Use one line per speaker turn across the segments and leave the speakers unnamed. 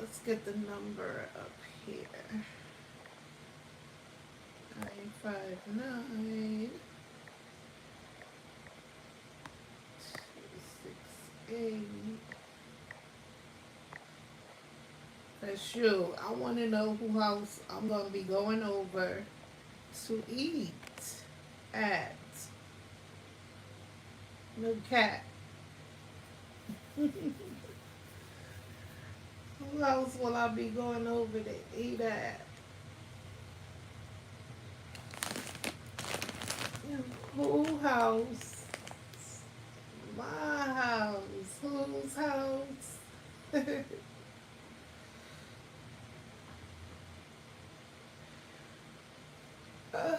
Let's get the number up here. 959 268. That's you. I want to know who house I'm going to be going over to eat at. No cat. Who else will I be going over to eat at? Who house? My house. Whose house? uh,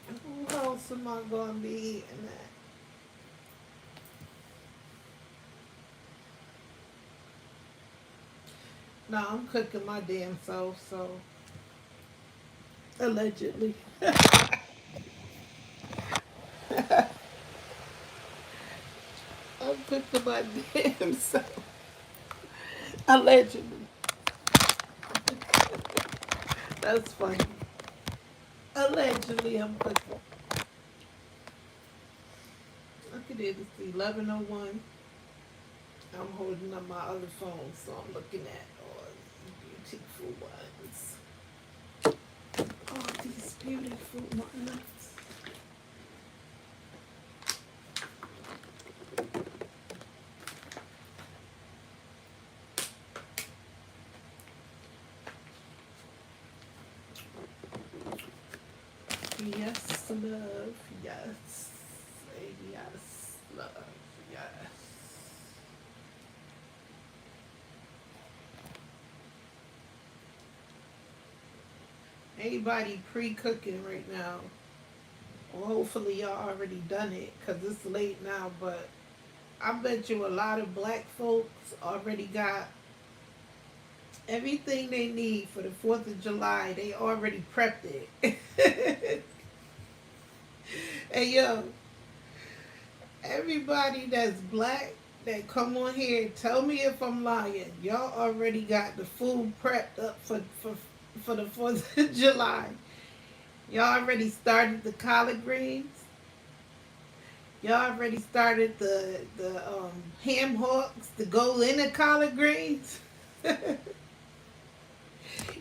who else am I going to be eating at? No, I'm cooking my damn self, so allegedly. I'm cooking my damn self. Allegedly. That's funny. Allegedly, I'm cooking. Look at it. It's 11:01. I'm holding up my other phone, so I'm looking at all these beautiful ones. All these beautiful ones. Yes, love. Yes. Yes, love. Yes. Anybody pre-cooking right now? Well, hopefully y'all already done it because it's late now, but I bet you a lot of black folks already got everything they need for the 4th of July. They already prepped it. Hey, yo, everybody that's black that come on here, tell me if I'm lying. Y'all already got the food prepped up for the 4th of July. Y'all already started the collard greens. Y'all already started the ham hocks to go in the collard greens.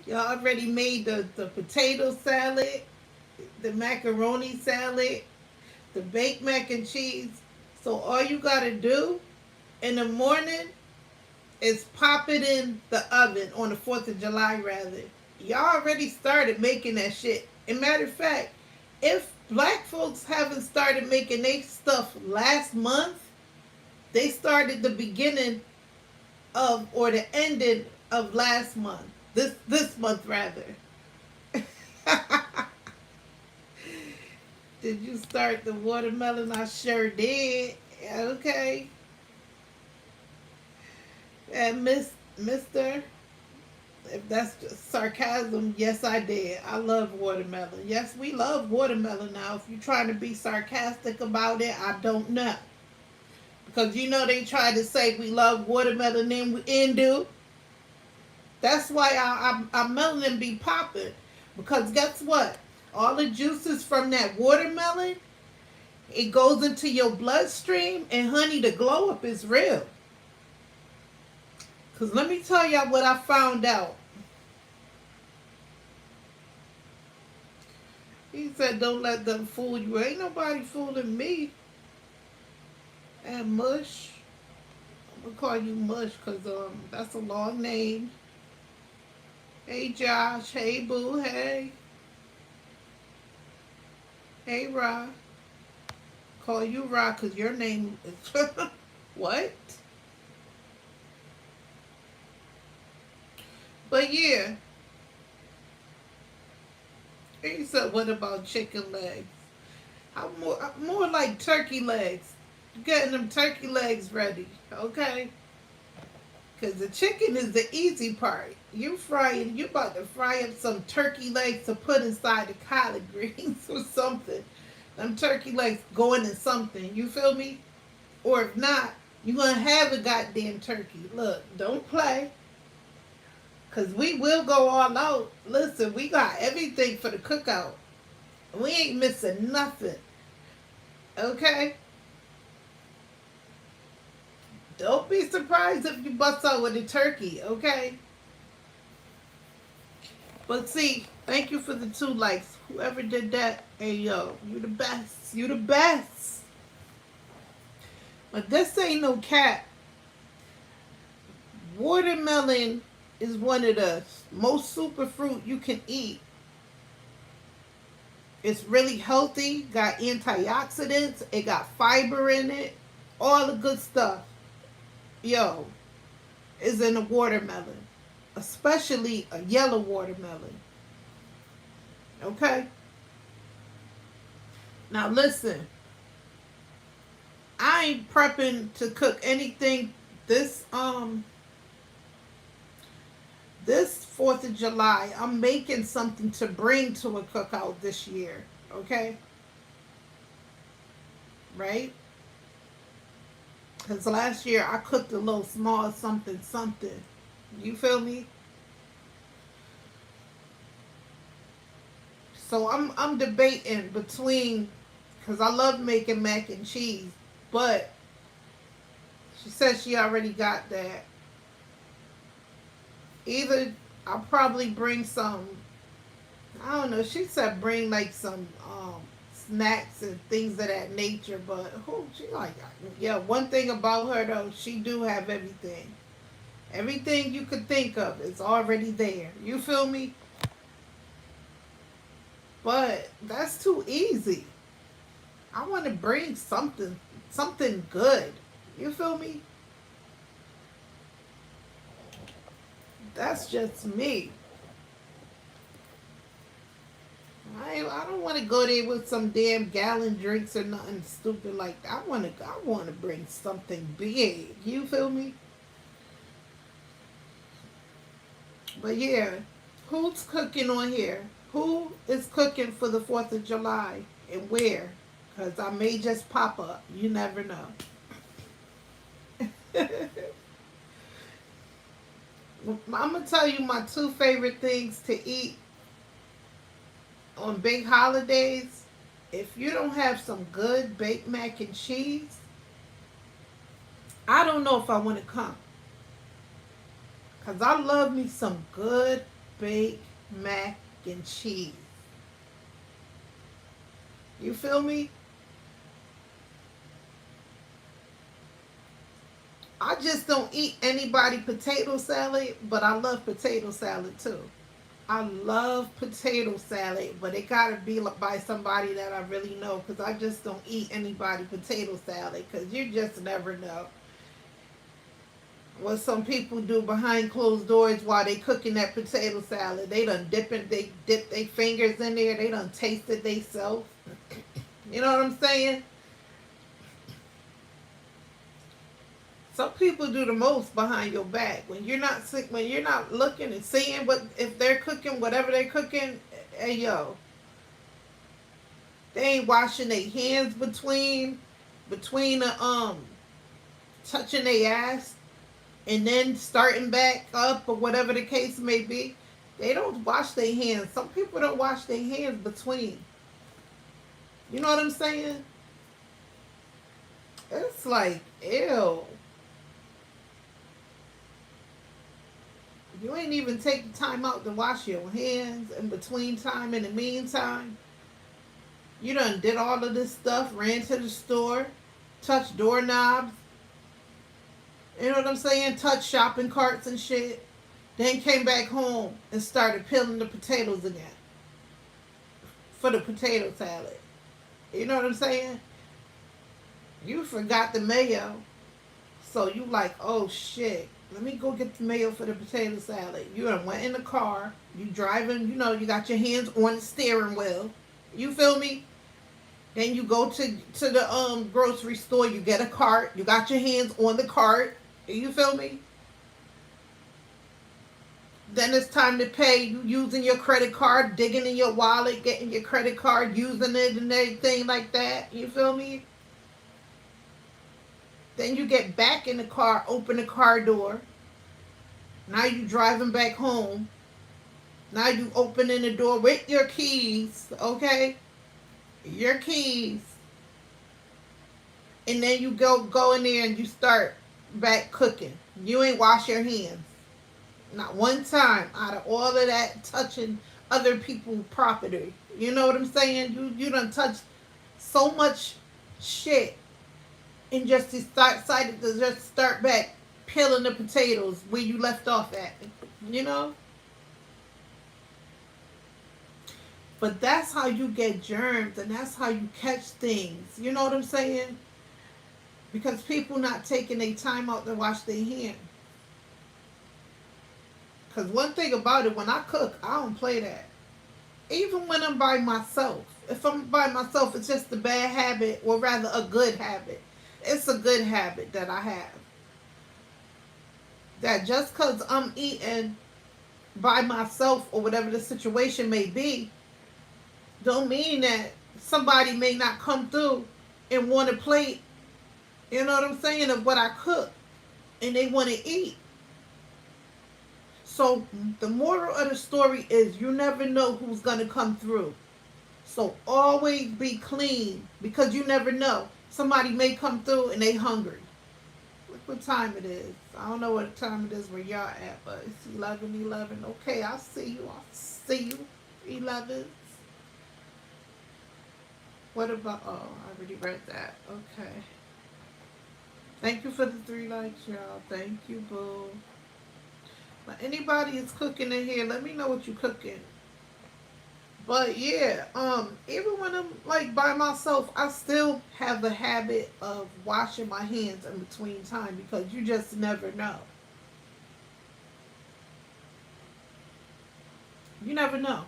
Y'all already made the potato salad, the macaroni salad, the baked mac and cheese. So all you gotta do in the morning is pop it in the oven on the 4th of July rather. Y'all already started making that shit. And matter of fact, if black folks haven't started making their stuff last month, they started the beginning of or the ending of last month. This month rather. Did you start the watermelon? I sure did. Okay. And Mister, if that's just sarcasm, yes I did. I love watermelon. Yes, we love watermelon now. If you're trying to be sarcastic about it, I don't know. Because you know they try to say we love watermelon and we do. That's why our melanin be popping. Because guess what? All the juices from that watermelon, it goes into your bloodstream, and honey, the glow up is real. Because let me tell y'all what I found out. He said, don't let them fool you. Ain't nobody fooling me. And Mush, I'm going to call you Mush because that's a long name. Hey, Josh. Hey, Boo. Hey. Hey, Ra. Call you Ra because your name is... What? But yeah. He said, what about chicken legs? I'm more like turkey legs. Getting them turkey legs ready, okay? Because the chicken is the easy part. You about to fry up some turkey legs to put inside the collard greens or something. Them turkey legs going in something. You feel me? Or if not, you're going to have a goddamn turkey. Look, don't play. Because we will go all out. Listen, we got everything for the cookout. We ain't missing nothing. Okay? Don't be surprised if you bust out with a turkey. Okay? But see, thank you for the 2 likes. Whoever did that, hey yo, you the best. You the best. But this ain't no cap. Watermelon is one of the most super fruit you can eat. It's really healthy, got antioxidants, it got fiber in it, all the good stuff. Yo, is in a watermelon, especially a yellow watermelon. Okay? Now listen, I ain't prepping to cook anything this this 4th of July. I'm making something to bring to a cookout this year. Okay? Right? Because last year I cooked a little small something something. You feel me? So I'm debating between, because I love making mac and cheese, but she said she already got that. Either I'll probably bring some, I don't know, she said bring like some snacks and things of that nature, but who she like, yeah, one thing about her though, she do have everything. Everything you could think of is already there. You feel me? But that's too easy. I want to bring something good. You feel me? That's just me. I don't want to go there with some damn gallon drinks or nothing stupid like that. I want to bring something big. You feel me? But yeah, who's cooking on here? Who is cooking for the 4th of July and where? Because I may just pop up. You never know. I'm going to tell you my 2 favorite things to eat on big holidays. If you don't have some good baked mac and cheese, I don't know if I want to come. Because I love me some good baked mac and cheese. You feel me? I just don't eat anybody potato salad, but I love potato salad too. I love potato salad, but it gotta be by somebody that I really know, because I just don't eat anybody potato salad, because you just never know what some people do behind closed doors while they cooking that potato salad. They they dip their fingers in there, they done tasted themselves. You know what I'm saying? Some people do the most behind your back when you're not looking and seeing what if they're cooking whatever they're cooking. Hey yo, they ain't washing their hands between the touching their ass and then starting back up or whatever the case may be. They don't wash their hands. Some people don't wash their hands between. You know what I'm saying? It's like, ew. You ain't even take the time out to wash your hands in between time. In the meantime, you done did all of this stuff, ran to the store, touched doorknobs, you know what I'm saying, touched shopping carts and shit, then came back home and started peeling the potatoes again for the potato salad. You know what I'm saying? You forgot the mayo, so you like, oh shit, let me go get the mayo for the potato salad. You done went in the car. You driving, you got your hands on the steering wheel. You feel me? Then you go to the grocery store. You get a cart. You got your hands on the cart. You feel me? Then it's time to pay. You using your credit card, digging in your wallet, getting your credit card, using it and everything like that. You feel me? Then you get back in the car, open the car door. Now you driving back home. Now you opening the door with your keys, okay? Your keys. And then you go in there and you start back cooking. You ain't wash your hands. Not one time out of all of that touching other people's property. You know what I'm saying? You done touched so much shit and just decided to just start back peeling the potatoes where you left off at. You know? But that's how you get germs and that's how you catch things. You know what I'm saying? Because people not taking their time out to wash their hands. Because one thing about it, when I cook, I don't play that. Even when I'm by myself. If I'm by myself, it's just a bad habit, or rather a good habit. It's a good habit that I have. That just because I'm eating by myself or whatever the situation may be, don't mean that somebody may not come through and want a plate, you know what I'm saying, of what I cook. And they want to eat. So the moral of the story is you never know who's going to come through. So always be clean because you never know. Somebody may come through and they hungry. Look what time it is. I don't know what time it is where y'all at, but it's 11:11. Okay, I see you. I see you. 11. What about, oh, I already read that. Okay. Thank you for the 3 likes, y'all. Thank you, boo. But anybody is cooking in here, let me know what you cooking. But yeah, even when I'm like by myself, I still have the habit of washing my hands in between time because you just never know. You never know.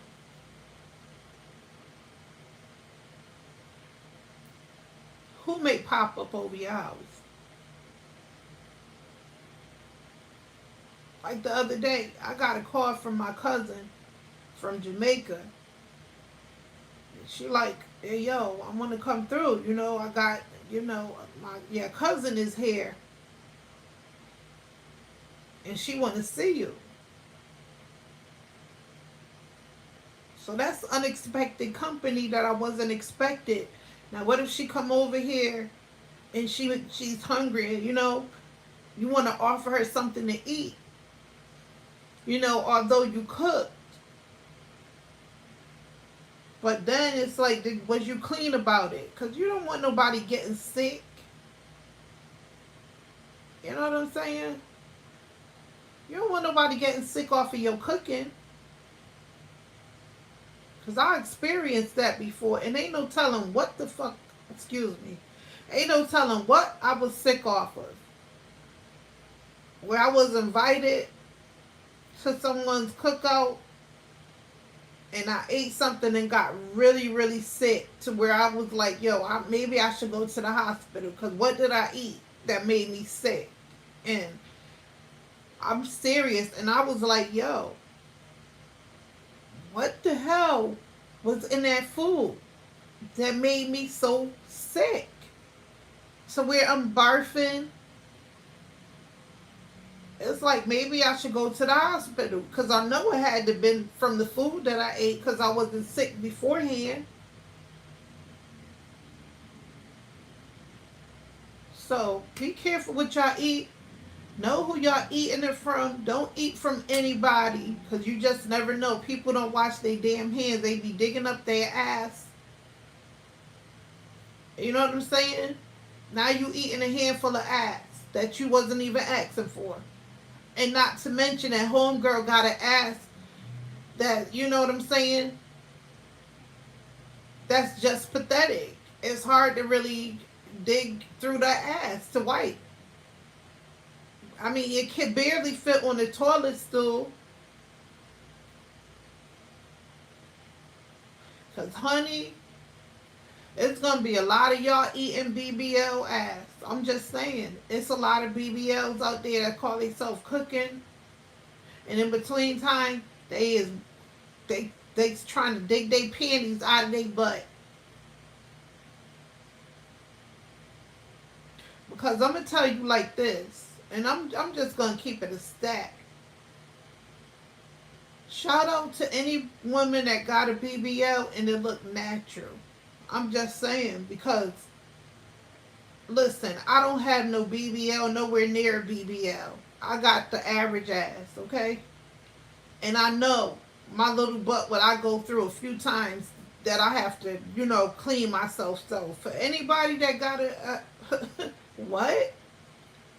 Who may pop up over your house? Like the other day, I got a call from my cousin from Jamaica. She like, hey, yo, I want to come through. You know, I got, my cousin is here. And she want to see you. So that's unexpected company that I wasn't expected. Now, what if she come over here and she's hungry, you know? You want to offer her something to eat. You know, although you cooked. But then it's like, was you clean about it? Because you don't want nobody getting sick. You know what I'm saying? You don't want nobody getting sick off of your cooking. Because I experienced that before. And ain't no telling what the fuck, excuse me. Ain't no telling what I was sick off of. Where I was invited to someone's cookout and I ate something and got really, really sick to where I was like, yo, maybe I should go to the hospital because what did I eat that made me sick? And I'm serious. And I was like, yo, what the hell was in that food that made me so sick? So where I'm barfing, it's like maybe I should go to the hospital because I know it had to have been from the food that I ate because I wasn't sick beforehand. So be careful what y'all eat. Know who y'all eating it from. Don't eat from anybody because you just never know. People don't wash their damn hands. They be digging up their ass. You know what I'm saying? Now you eating a handful of ass that you wasn't even asking for. And not to mention that homegirl got an ass that, you know what I'm saying? That's just pathetic. It's hard to really dig through that ass to wipe. I mean, it can barely fit on the toilet stool. Because, honey, it's going to be a lot of y'all eating BBL ass. I'm just saying. It's a lot of BBLs out there that call themselves cooking. And in between time, they trying to dig their panties out of their butt. Because I'm gonna tell you like this, and I'm just gonna keep it a stack. Shout out to any woman that got a BBL and it looked natural. I'm just saying because listen, I don't have no BBL nowhere near BBL. I got the average ass, okay? And I know my little butt what I go through a few times that I have to, clean myself. So for anybody that got what?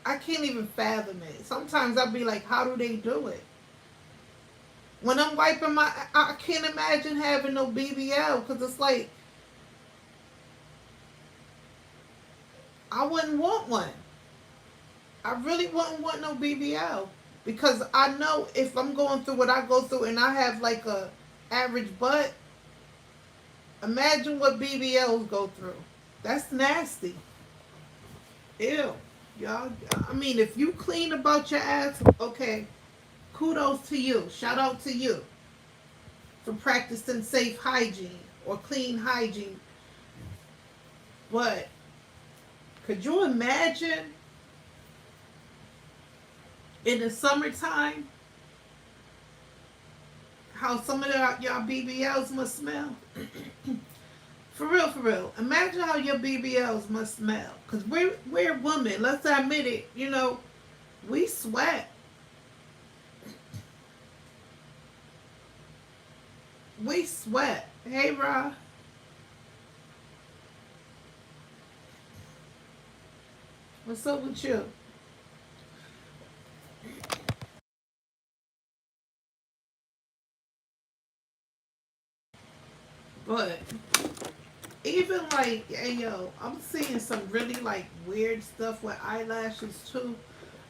I can't even fathom it. Sometimes I'll be like, how do they do it? When I'm wiping I can't imagine having no BBL because it's like, I wouldn't want one. I really wouldn't want no BBL because I know if I'm going through what I go through and I have like a average butt, imagine what BBLs go through. That's nasty. Ew. Y'all, I mean, if you clean about your ass, okay, kudos to you. Shout out to you for practicing safe hygiene or clean hygiene. But could you imagine in the summertime how some of y'all BBLs must smell? For real, for real. Imagine how your BBLs must smell. Because we're women. Let's admit it. We sweat. We sweat. Hey, Ra. What's up with you? But even like, hey yo, I'm seeing some really like weird stuff with eyelashes too.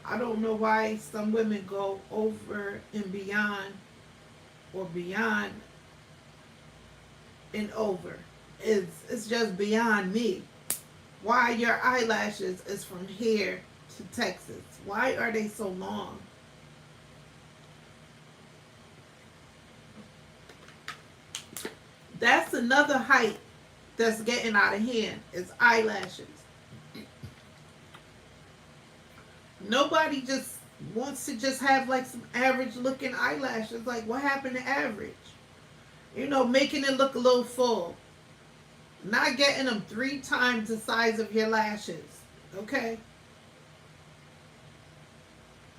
I don't know why some women go over and beyond or beyond and over. It's just beyond me. Why your eyelashes is from here to Texas? Why are they so long? That's another height that's getting out of hand is eyelashes. Nobody just wants to just have like some average looking eyelashes. Like what happened to average? Making it look a little full. Not getting them 3 times the size of your lashes. Okay?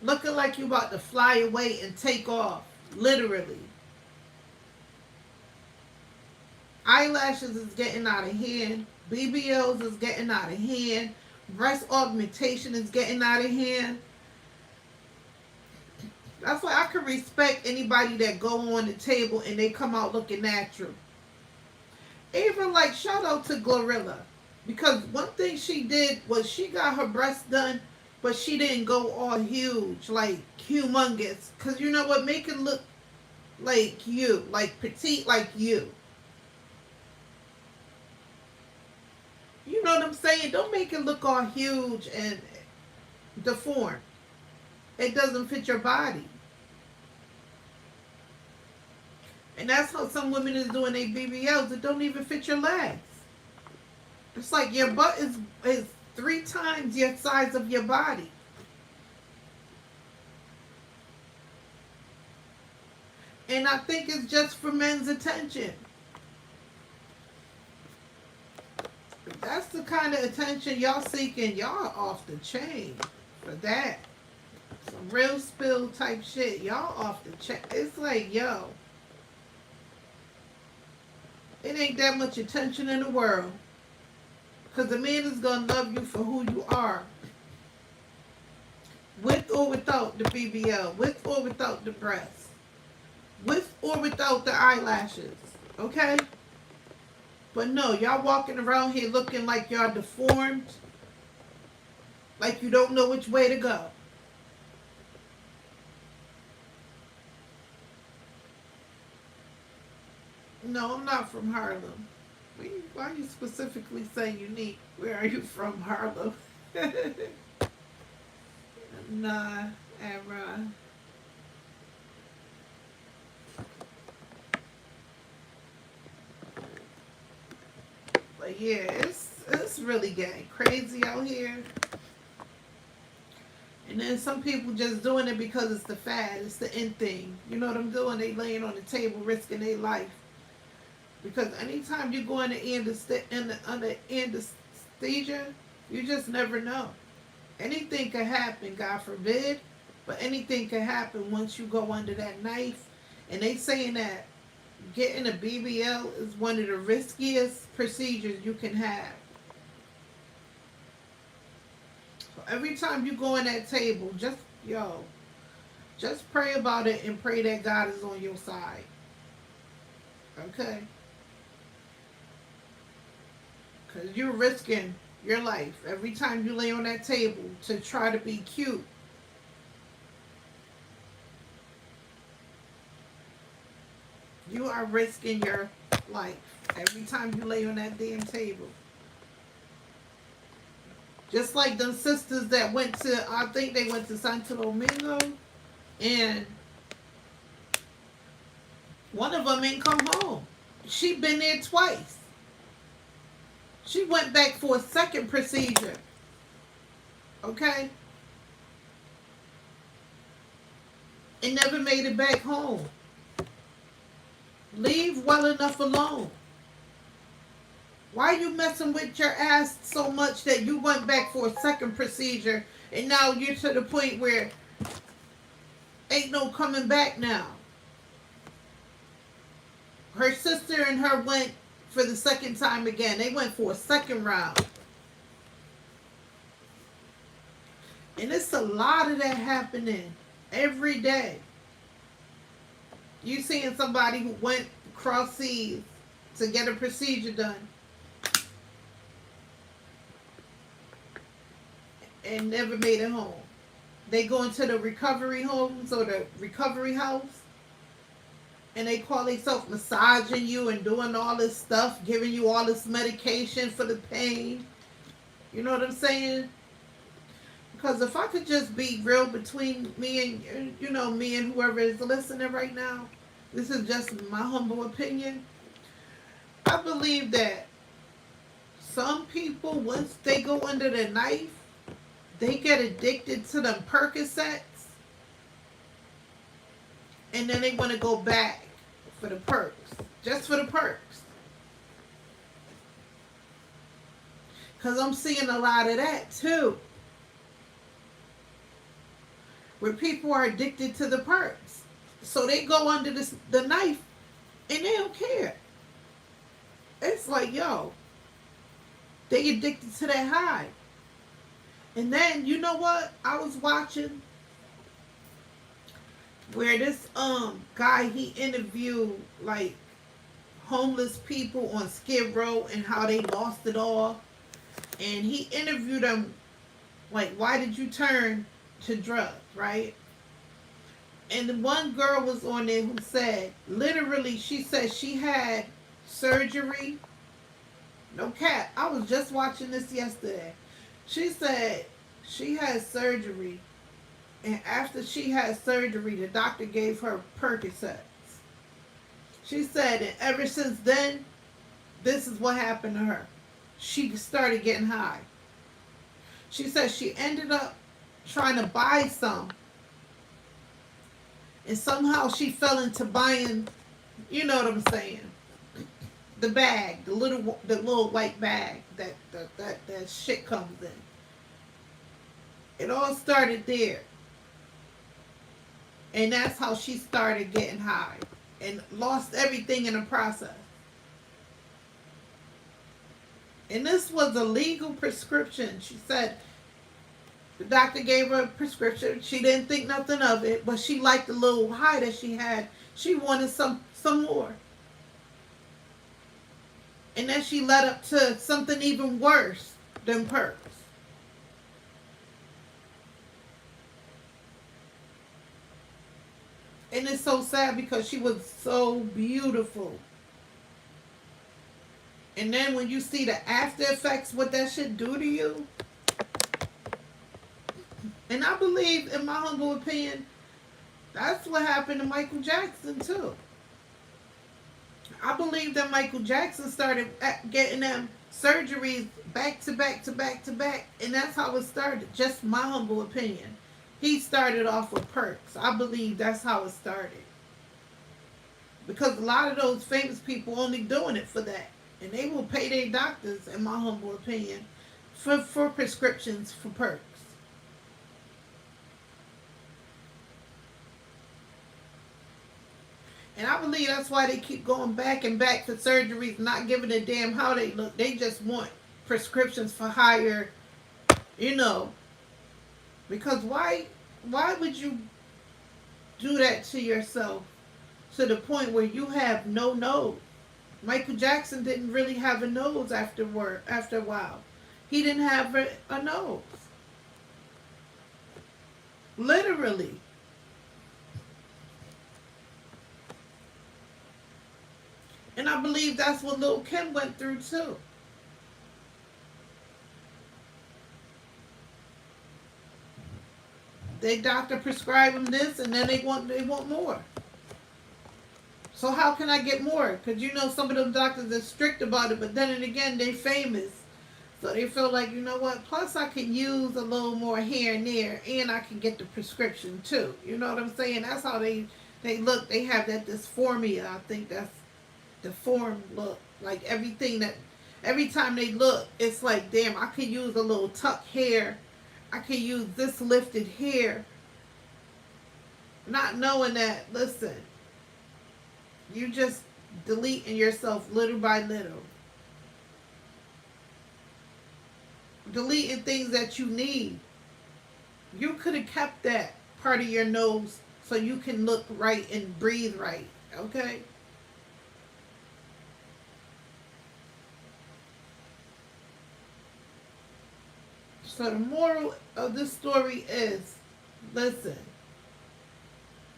Looking like you about to fly away and take off. Literally. Eyelashes is getting out of hand. BBLs is getting out of hand. Breast augmentation is getting out of hand. That's why I can respect anybody that go on the table and they come out looking natural. Even like shout out to Glorilla. Because one thing she did was she got her breasts done, but she didn't go all huge, like humongous. Because you know what? Make it look like you, like petite like you. You know what I'm saying? Don't make it look all huge and deformed. It doesn't fit your body. And that's how some women is doing their BBLs. It don't even fit your legs. It's like your butt is 3 times your size of your body. And I think it's just for men's attention. If that's the kind of attention y'all seeking, y'all off the chain for that. Some real spill type shit. Y'all off the chain. It's like, yo, it ain't that much attention in the world. Because a man is going to love you for who you are. With or without the BBL. With or without the breasts. With or without the eyelashes. Okay? But no, y'all walking around here looking like y'all deformed. Like you don't know which way to go. No, I'm not from Harlem. Why you specifically say Unique? Where are you from, Harlem? Nah, Era. But yeah, it's really getting crazy out here. And then some people just doing it because it's the fad, it's the end thing. You know what I'm doing? They laying on the table risking their life. Because anytime you go under anesthesia, you just never know. Anything could happen, God forbid, but anything could happen once you go under that knife. And they saying that getting a BBL is one of the riskiest procedures you can have. So every time you go on that table, just pray about it and pray that God is on your side. Okay? Because you're risking your life every time you lay on that table to try to be cute. You are risking your life every time you lay on that damn table. Just like them sisters that went to, I think they went to Santo Domingo, and one of them ain't come home. She been there twice. She went back for a second procedure. Okay? And never made it back home. Leave well enough alone. Why are you messing with your ass so much that you went back for a second procedure and now you're to the point where ain't no coming back now? Her sister and her went for the second time again. They went for a second round. And it's a lot of that happening every day. You seeing somebody who went across seas to get a procedure done and never made it home. They go into the recovery homes or the recovery house and they call themselves massaging you and doing all this stuff, giving you all this medication for the pain. You know what I'm saying? Because if I could just be real between me and, me and whoever is listening right now, this is just my humble opinion. I believe that some people, once they go under the knife, they get addicted to them Percocets, and then they want to go back for the perks, just for the perks. Because I'm seeing a lot of that too, where people are addicted to the perks. So they go under the knife and they don't care. It's like, they addicted to that high. And then, you know what? I was watching where this guy, he interviewed like homeless people on Skid Row and how they lost it all. And he interviewed them like, why did you turn to drugs, right? And the one girl was on there who said, literally, she said she had surgery. No cap. I was just watching this yesterday. She said she had surgery. And after she had surgery, the doctor gave her Percocets. She said, and ever since then, this is what happened to her. She started getting high. She said she ended up trying to buy some. And somehow she fell into buying, you know what I'm saying, the bag, the little white bag that shit comes in. It all started there. And that's how she started getting high and lost everything in the process. And this was a legal prescription. She said the doctor gave her a prescription. She didn't think nothing of it, but she liked the little high that she had. She wanted some more. And then she led up to something even worse than perks. And it's so sad because she was so beautiful. And then when you see the after effects, what that shit do to you. And I believe, in my humble opinion, that's what happened to Michael Jackson too. I believe that Michael Jackson started getting them surgeries back to back to back to back. And that's how it started. Just my humble opinion. He started off with perks. I believe that's how it started. Because a lot of those famous people only doing it for that. And they will pay their doctors, in my humble opinion, for prescriptions for perks. And I believe that's why they keep going back and back for surgeries, not giving a damn how they look. They just want prescriptions for higher, you know. Because why would you do that to yourself to the point where you have no nose? Michael Jackson didn't really have a nose after a while. He didn't have a nose. Literally. And I believe that's what Lil Kim went through too. They doctor prescribe them this, and then they want more. So how can I get more? Because you know some of them doctors are strict about it, but then again they famous, so they feel like, you know what? Plus I can use a little more here and there, and I can get the prescription too. You know what I'm saying? That's how they look. They have that dysphoria. I think that's the form look. Like every time they look, it's like, damn, I could use a little tuck hair. I could use this lifted hair. Not knowing that, listen, you just deleting yourself little by little. Deleting things that you need. You could have kept that part of your nose so you can look right and breathe right. Okay? So the moral of this story is, listen,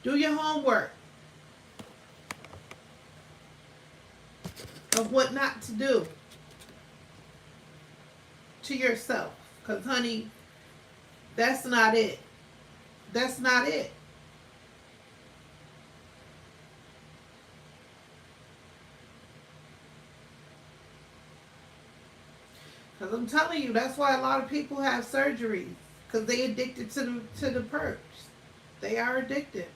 do your homework of what not to do to yourself. Because, honey, that's not it. That's not it. Because I'm telling you, that's why a lot of people have surgeries. Because they addicted to the perks. They are addicted.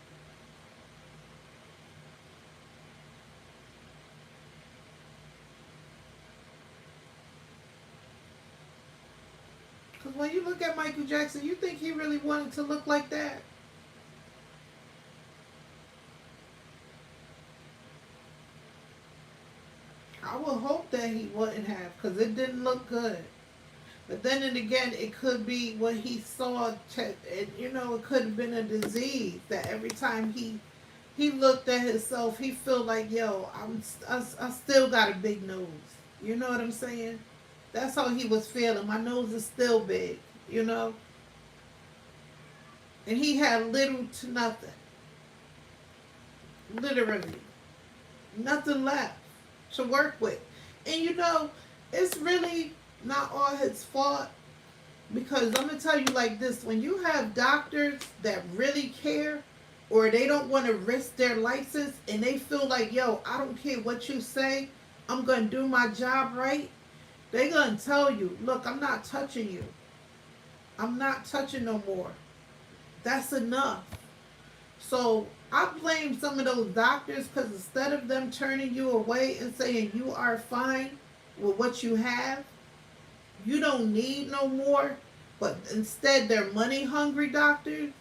Because when you look at Michael Jackson, you think he really wanted to look like that? I would hope that he wouldn't have, because it didn't look good. But then and again, it could be what he saw. It could have been a disease that every time he looked at himself, he feel like, yo, I still got a big nose. You know what I'm saying? That's how he was feeling. My nose is still big, you know? And he had little to nothing. Literally. Nothing left to work with. And it's really not all his fault, because I'm going to tell you like this. When you have doctors that really care, or they don't want to risk their license, and they feel like, yo, I don't care what you say, I'm going to do my job right, they're going to tell you, look, I'm not touching you. I'm not touching no more. That's enough. So I blame some of those doctors, because instead of them turning you away and saying you are fine with what you have, you don't need no more, but instead they're money hungry doctors,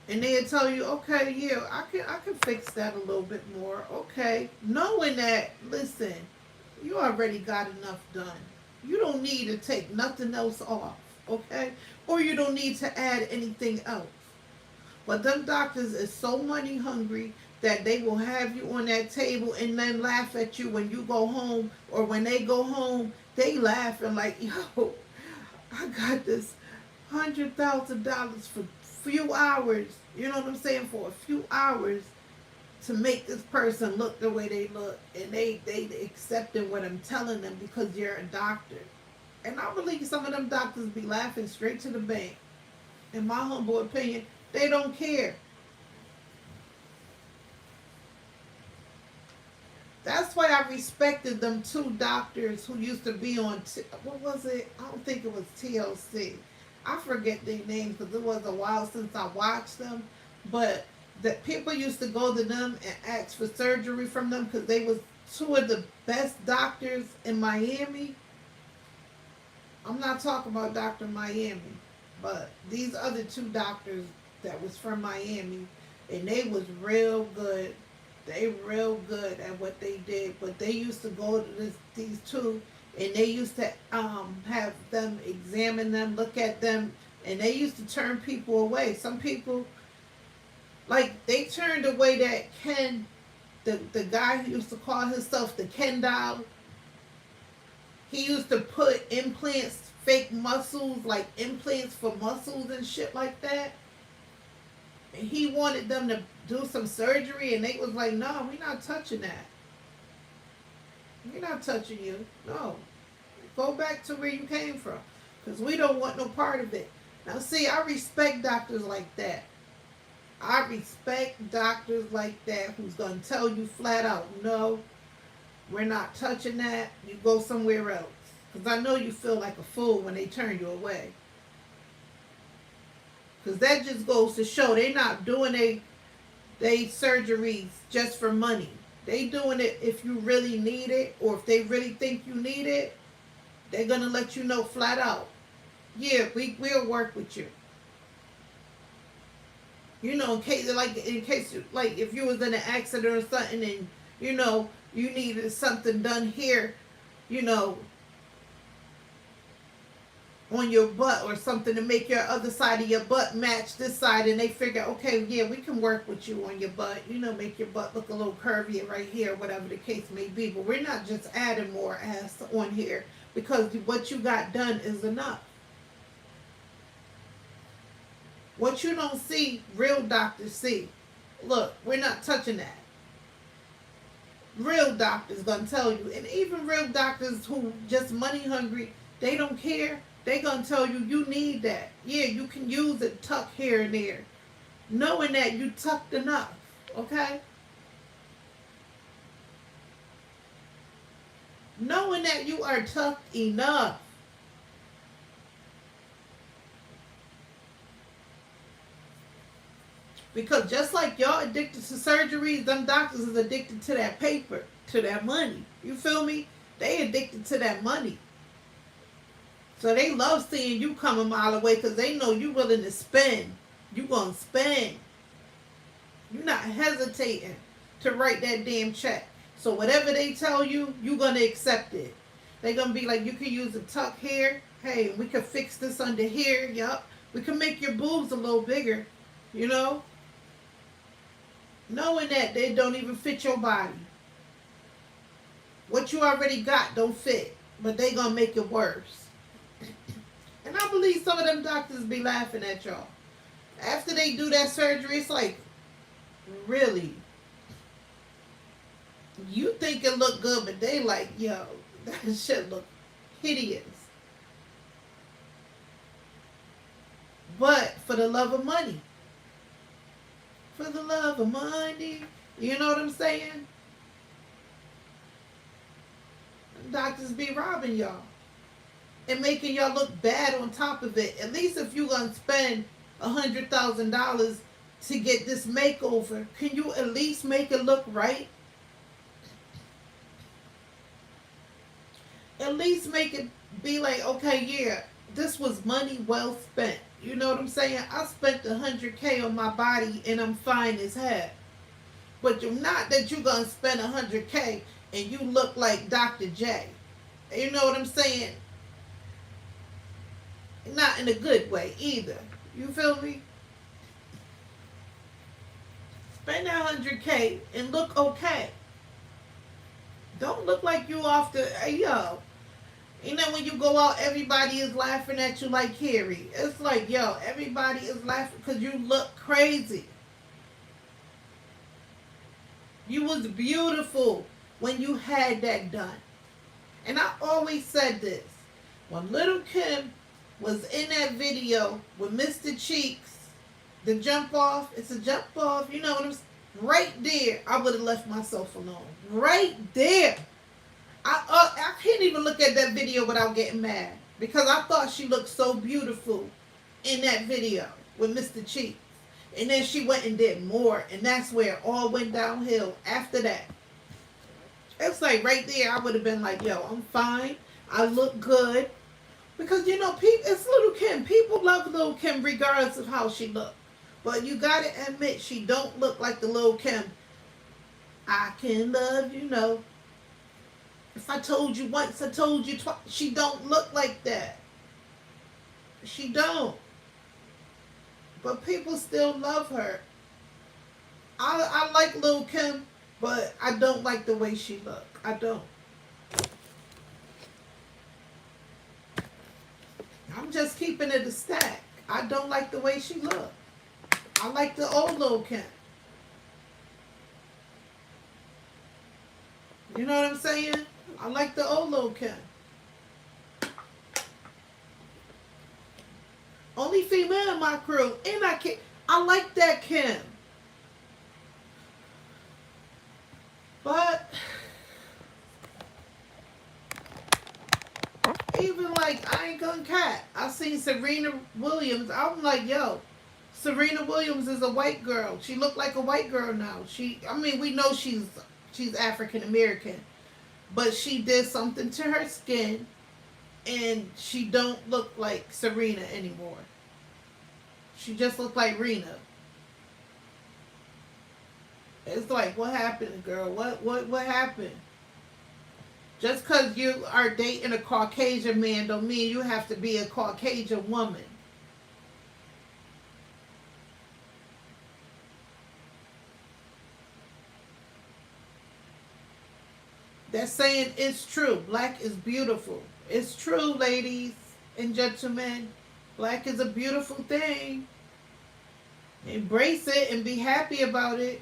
and they'll tell you, okay, yeah, I can fix that a little bit more. Okay. Knowing that, listen, you already got enough done. You don't need to take nothing else off, okay? Or you don't need to add anything else. But them doctors is so money hungry that they will have you on that table and then laugh at you when you go home, or when they go home, they laughing like, yo, I got this $100,000 for few hours. You know what I'm saying? For a few hours to make this person look the way they look, and they accepting what I'm telling them because you're a doctor. And I believe some of them doctors be laughing straight to the bank. In my humble opinion, they don't care. That's why I respected them two doctors who used to be on, what was it? I don't think it was TLC. I forget their names because it was a while since I watched them, but that people used to go to them and ask for surgery from them because they was two of the best doctors in Miami. I'm not talking about Dr. Miami, but these other two doctors that was from Miami, and they was real good. They real good at what they did, but they used to go to these two, and they used to have them examine them, look at them, and they used to turn people away. Some people, like, they turned away that Ken, the guy who used to call himself the Ken doll. He used to put implants, fake muscles, like implants for muscles and shit like that. And he wanted them to do some surgery, and they was like, no, we're not touching that. We're not touching you. No. Go back to where you came from. Because we don't want no part of it. Now, see, I respect doctors like that. I respect doctors like that who's going to tell you flat out, no, we're not touching that. You go somewhere else. Because I know you feel like a fool when they turn you away. Because that just goes to show they're not doing they surgeries just for money. They doing it if you really need it, or if they really think you need it. They're going to let you know flat out, yeah, we'll work with you. You know, in case like if you was in an accident or something, and you know you needed something done here, you know, on your butt or something to make your other side of your butt match this side, and they figure, okay, yeah, we can work with you on your butt, you know, make your butt look a little curvy right here, whatever the case may be. But we're not just adding more ass on here, because what you got done is enough. What you don't see, real doctors see. Look, we're not touching that. Real doctors gonna tell you, and even real doctors who just money hungry, they don't care. They gonna tell you, you need that. Yeah, you can use it, tuck here and there, knowing that you tucked enough. Okay, knowing that you are tucked enough. Because just like y'all addicted to surgeries, them doctors is addicted to that paper, to that money. You feel me? They addicted to that money. So they love seeing you come a mile away because they know you willing to spend. You gonna spend. You're not hesitating to write that damn check. So whatever they tell you, you gonna accept it. They gonna be like, you can use a tuck here. Hey, we can fix this under here. Yup. We can make your boobs a little bigger. You know? Knowing that they don't even fit your body. What you already got don't fit. But they gonna make it worse. And I believe some of them doctors be laughing at y'all. After they do that surgery, it's like, really? You think it look good, but they like, yo, that shit look hideous. But for the love of money. For the love of money. You know what I'm saying? Doctors be robbing y'all. And making y'all look bad on top of it. At least if you're going to spend $100,000 to get this makeover, can you at least make it look right? At least make it be like, okay, yeah, this was money well spent. You know what I'm saying? I spent $100K on my body and I'm fine as hell. But you're not that you're going to spend $100K and you look like Dr. J. You know what I'm saying? Not in a good way either. You feel me? Spend that $100K and look okay. Don't look like you off the, hey, yo. You know when you go out, everybody is laughing at you like Carrie. It's like, yo, everybody is laughing because you look crazy. You was beautiful when you had that done. And I always said this. When Little Kim was in that video with Mr. Cheeks, the jump off, it's a jump off, you know what I'm saying? Right there, I would have left myself alone. Right there. I can't even look at that video without getting mad. Because I thought she looked so beautiful in that video with Mr. Cheeks. And then she went and did more, and that's where it all went downhill after that. It's like right there, I would have been like, yo, I'm fine. I look good. Because, you know, people, it's Little Kim. People love Little Kim regardless of how she look. But you got to admit, she don't look like the Little Kim. I can love you, know. If I told you once, I told you twice. She don't look like that. She don't. But people still love her. I like Lil' Kim, but I don't like the way she look. I don't. I'm just keeping it a stack. I don't like the way she look. I like the old Lil' Kim. You know what I'm saying? I like the old Lil' Kim. Only female in my crew. And I like that Kim. But even like, I ain't gonna cat. I seen Serena Williams. I'm like, yo, Serena Williams is a white girl. She look like a white girl now. I mean, we know she's African American, but she did something to her skin, and she don't look like Serena anymore. She just looked like Rena. It's like, what happened, girl? What happened? Just because you are dating a Caucasian man don't mean you have to be a Caucasian woman. That saying is true. Black is beautiful. It's true, ladies and gentlemen. Black is a beautiful thing. Embrace it and be happy about it.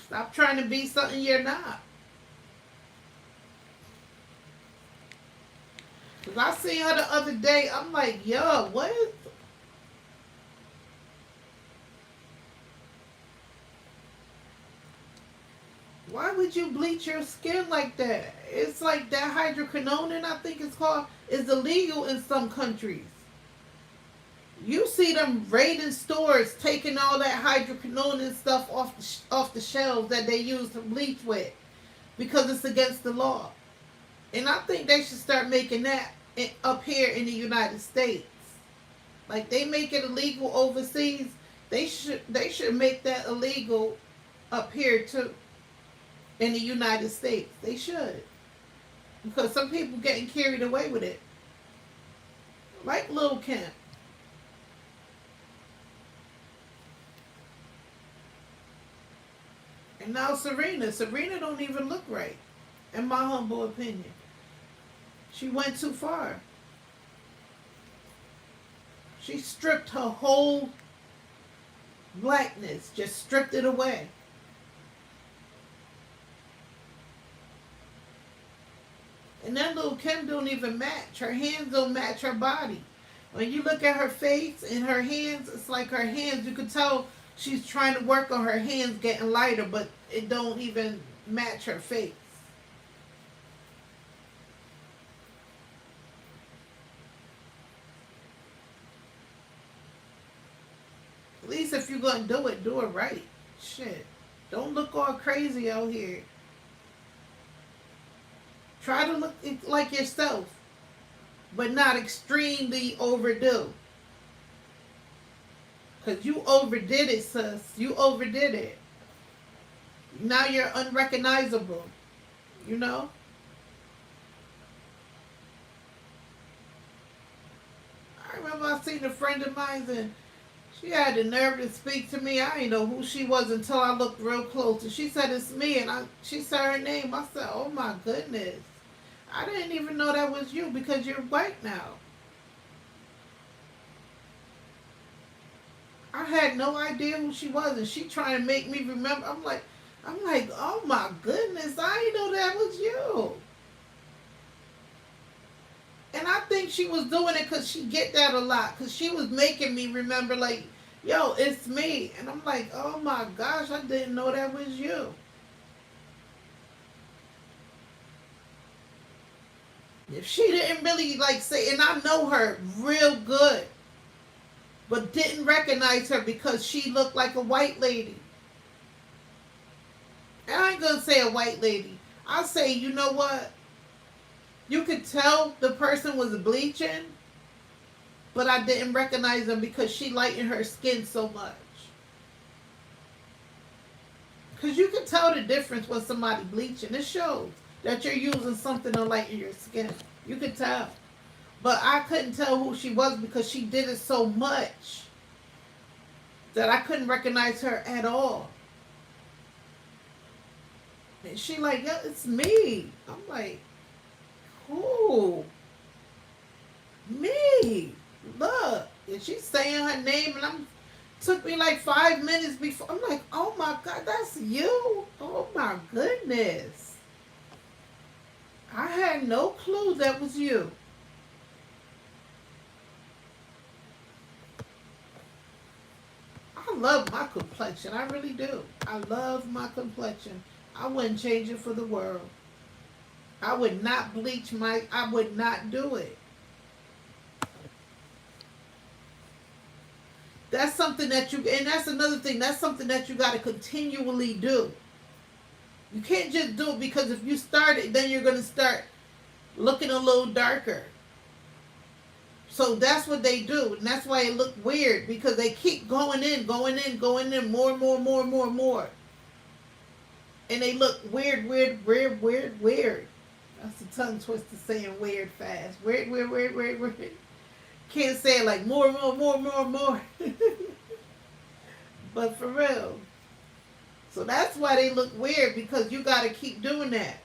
Stop trying to be something you're not. Because I seen her the other day. I'm like, yo, what is... Why would you bleach your skin like that? It's like that hydroquinone, I think it's called, is illegal in some countries. You see them raiding stores, taking all that hydroquinone and stuff off the shelves that they use to bleach with, because it's against the law. And I think they should start making that up here in the United States. Like they make it illegal overseas, they should make that illegal up here too. In the United States. They should. Because some people getting carried away with it. Like Lil' Kim. And now Serena. Serena don't even look right. In my humble opinion. She went too far. She stripped her whole blackness. Just stripped it away. And that Lil' Kim don't even match. Her hands don't match her body. When you look at her face and her hands, it's like her hands, you could tell she's trying to work on her hands getting lighter, but it don't even match her face. At least if you're going to do it right. Shit. Don't look all crazy out here. Try to look like yourself, but not extremely overdo. Because you overdid it, sis. You overdid it. Now you're unrecognizable. You know? I remember I seen a friend of mine and she had the nerve to speak to me. I didn't know who she was until I looked real close. And she said, it's me. And she said her name. I said, oh my goodness. I didn't even know that was you because you're white now. I had no idea who she was, and she trying to make me remember. I'm like, oh my goodness, I didn't know that was you. And I think she was doing it because she get that a lot, because she was making me remember, like, yo, it's me. And I'm like, oh my gosh, I didn't know that was you. If she didn't really like say, and I know her real good, but didn't recognize her because she looked like a white lady. And I ain't gonna say a white lady. I'll say, you know what? You could tell the person was bleaching, but I didn't recognize them because she lightened her skin so much. Because you can tell the difference when somebody bleaching. It shows that you're using something to lighten your skin. You can tell. But I couldn't tell who she was because she did it so much that I couldn't recognize her at all. And she like, yeah, it's me. I'm like, who? Me. Look. And she's saying her name and I'm took me like 5 minutes before. I'm like, oh my God, that's you? Oh my goodness. I had no clue that was you. I love my complexion. I really do. I love my complexion. I wouldn't change it for the world. I would not bleach my, I would not do it. That's something that you, and that's another thing, that's something that you got to continually do. You can't just do it because if you start it, then you're going to start looking a little darker. So that's what they do. And that's why it looked weird because they keep going in, more and more. And they look weird. That's a tongue twister saying weird fast. Weird. Can't say it like more. But for real. So that's why they look weird because you got to keep doing that.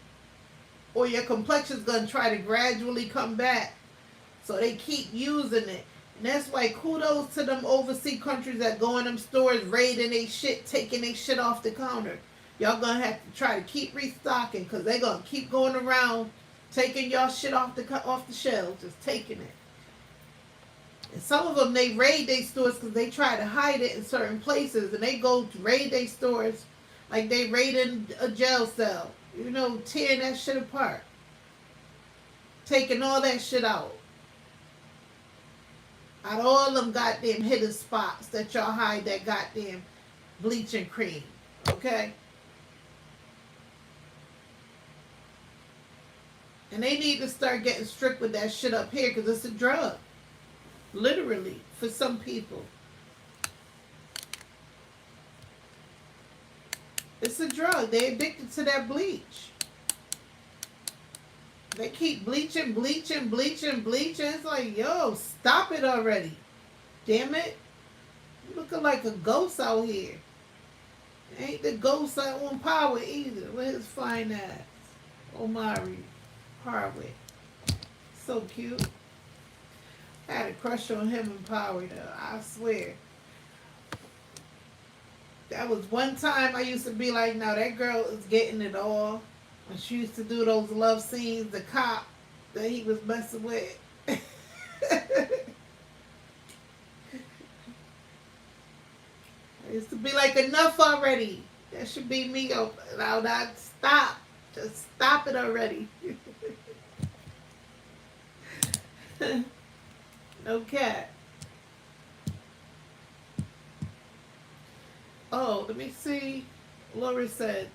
Or your complexion's going to try to gradually come back. So they keep using it. And that's why kudos to them overseas countries that go in them stores, raiding they shit, taking they shit off the counter. Y'all going to have to try to keep restocking because they're going to keep going around taking y'all shit off the shelves, just taking it. And some of them, they raid their stores because they try to hide it in certain places. And they go to raid their stores like they raiding a jail cell. You know, tearing that shit apart. Taking all that shit out. Out of all them goddamn hidden spots that y'all hide that goddamn bleaching cream. Okay? And they need to start getting strict with that shit up here because it's a drug. Literally, for some people. It's a drug. They're addicted to that bleach. They keep bleaching. It's like, yo, stop it already. Damn it. You looking like a ghost out here. Ain't the ghost on Power either. Where's his fine ass? Omari Hardwick. So cute. I had a crush on him in Power though. I swear. That was one time I used to be like, no, that girl is getting it all. When she used to do those love scenes, the cop that he was messing with. I used to be like, enough already. That should be me. Now, stop. Just stop it already. No cat. Oh, let me see. Laura said,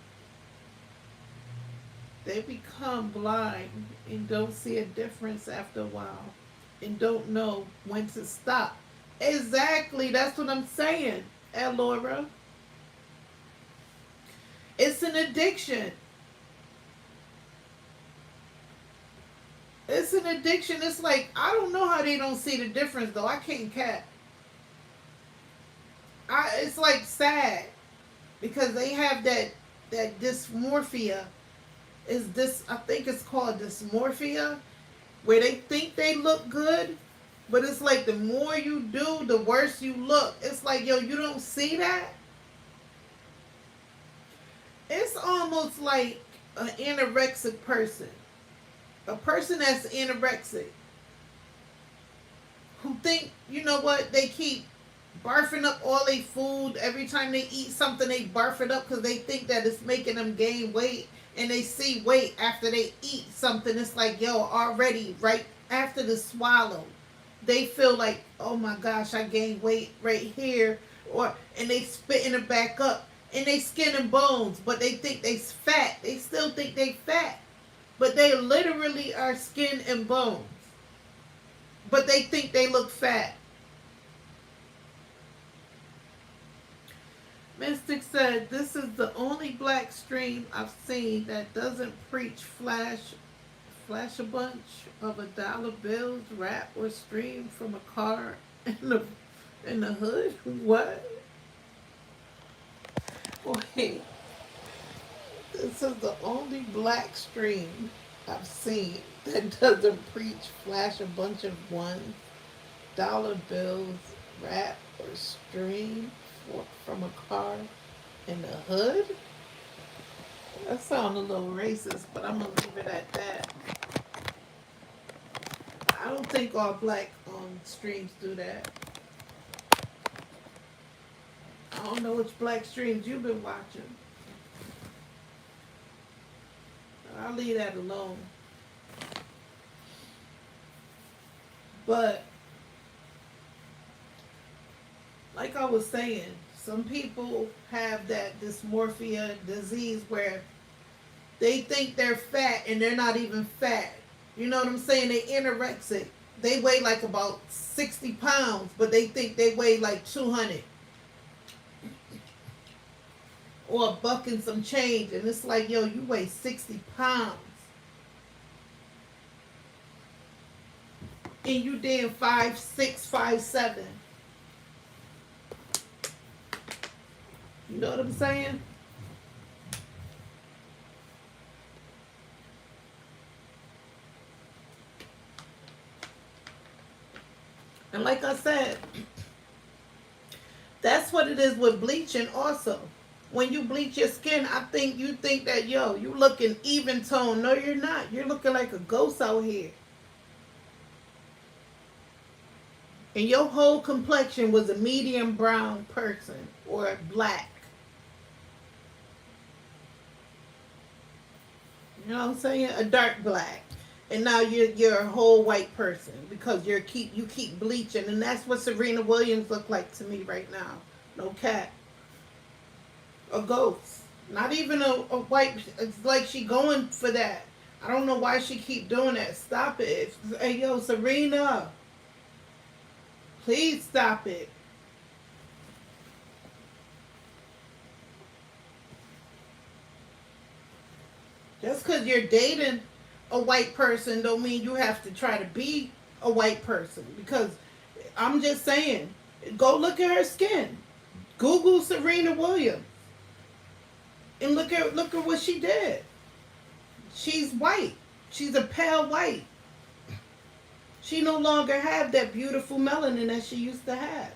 they become blind and don't see a difference after a while and don't know when to stop. Exactly. That's what I'm saying, Laura. It's an addiction. It's an addiction. It's like, I don't know how they don't see the difference, though. I can't cap. It's like sad because they have that dysmorphia. Is this, I think it's called dysmorphia, where they think they look good, but it's like the more you do, the worse you look. It's like, yo, you don't see that? It's almost like an anorexic person. A person that's anorexic who think, you know what, they keep barfing up all their food. Every time they eat something, they barf it up because they think that it's making them gain weight. and they see weight after they eat something. It's like, yo, already right after the swallow, they feel like, oh my gosh, I gained weight right here, or and they spitting it back up, and they skin and bones, but they think they fat. They still think they fat, but they literally are skin and bones. But they think they look fat. Mystic said, this is the only black stream I've seen that doesn't preach flash a bunch of $1 bills, rap or stream from a car in the hood. What? Wait, this is the only black stream I've seen that doesn't preach flash a bunch of $1 bills, rap or stream from a car in the hood. That sounds a little racist, but I'm gonna leave it at that. I don't think all black streams do that. I don't know which black streams you've been watching. I'll leave that alone. But like I was saying, some people have that dysmorphia disease where they think they're fat and they're not even fat. You know what I'm saying? They anorexic. They weigh like about 60 pounds, but they think they weigh like 200. Or a buck and some change. And it's like, yo, you weigh 60 pounds. And you damn 5'6", 5'7". You know what I'm saying? And like I said, that's what it is with bleaching also. When you bleach your skin, I think you think that, yo, you looking even tone. No, you're not. You're looking like a ghost out here. And your whole complexion was a medium brown person or black. You know what I'm saying? A dark black. And now you're a whole white person because you keep bleaching, and that's what Serena Williams look like to me right now. No cat. A ghost. Not even a white. It's like she going for that. I don't know why she keep doing that. Stop it. Hey, yo, Serena. Please stop it. Just because you're dating a white person don't mean you have to try to be a white person. Because I'm just saying, go look at her skin. Google Serena Williams. And look at what she did. She's white. She's a pale white. She no longer have that beautiful melanin that she used to have.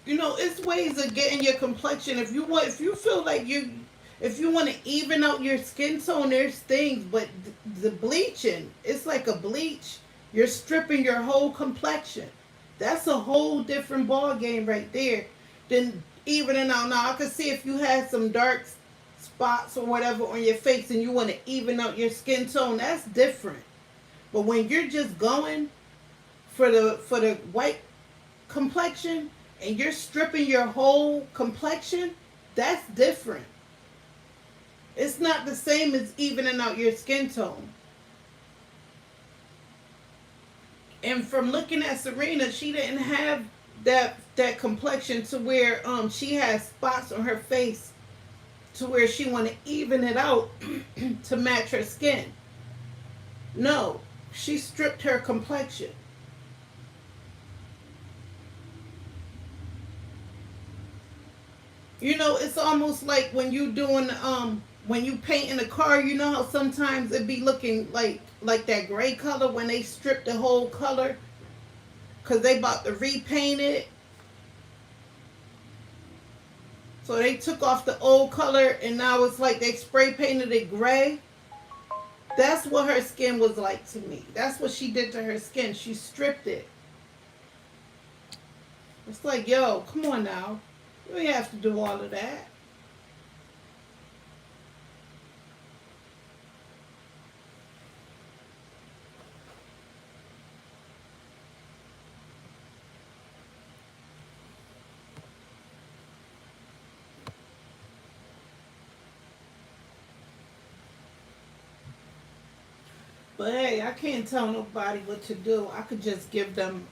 You know, it's ways of getting your complexion. If you feel like if you want to even out your skin tone, there's things. But the bleaching, it's like a bleach. You're stripping your whole complexion. That's a whole different ball game right there than evening out. Now I could see if you had some dark spots or whatever on your face and you want to even out your skin tone, that's different. But when you're just going for the white complexion and you're stripping your whole complexion, that's different. It's not the same as evening out your skin tone. And from looking at Serena, she didn't have that complexion to where she has spots on her face to where she want to even it out to match her skin. No, she stripped her complexion. You know, it's almost like when you doing when you painting a car, you know how sometimes it be looking like that gray color when they strip the whole color because they about to repaint it. So they took off the old color and now it's like they spray painted it gray. That's what her skin was like to me. That's what she did to her skin. She stripped it. It's like, yo, come on now. You ain't have to do all of that. But hey, I can't tell nobody what to do. I could just give them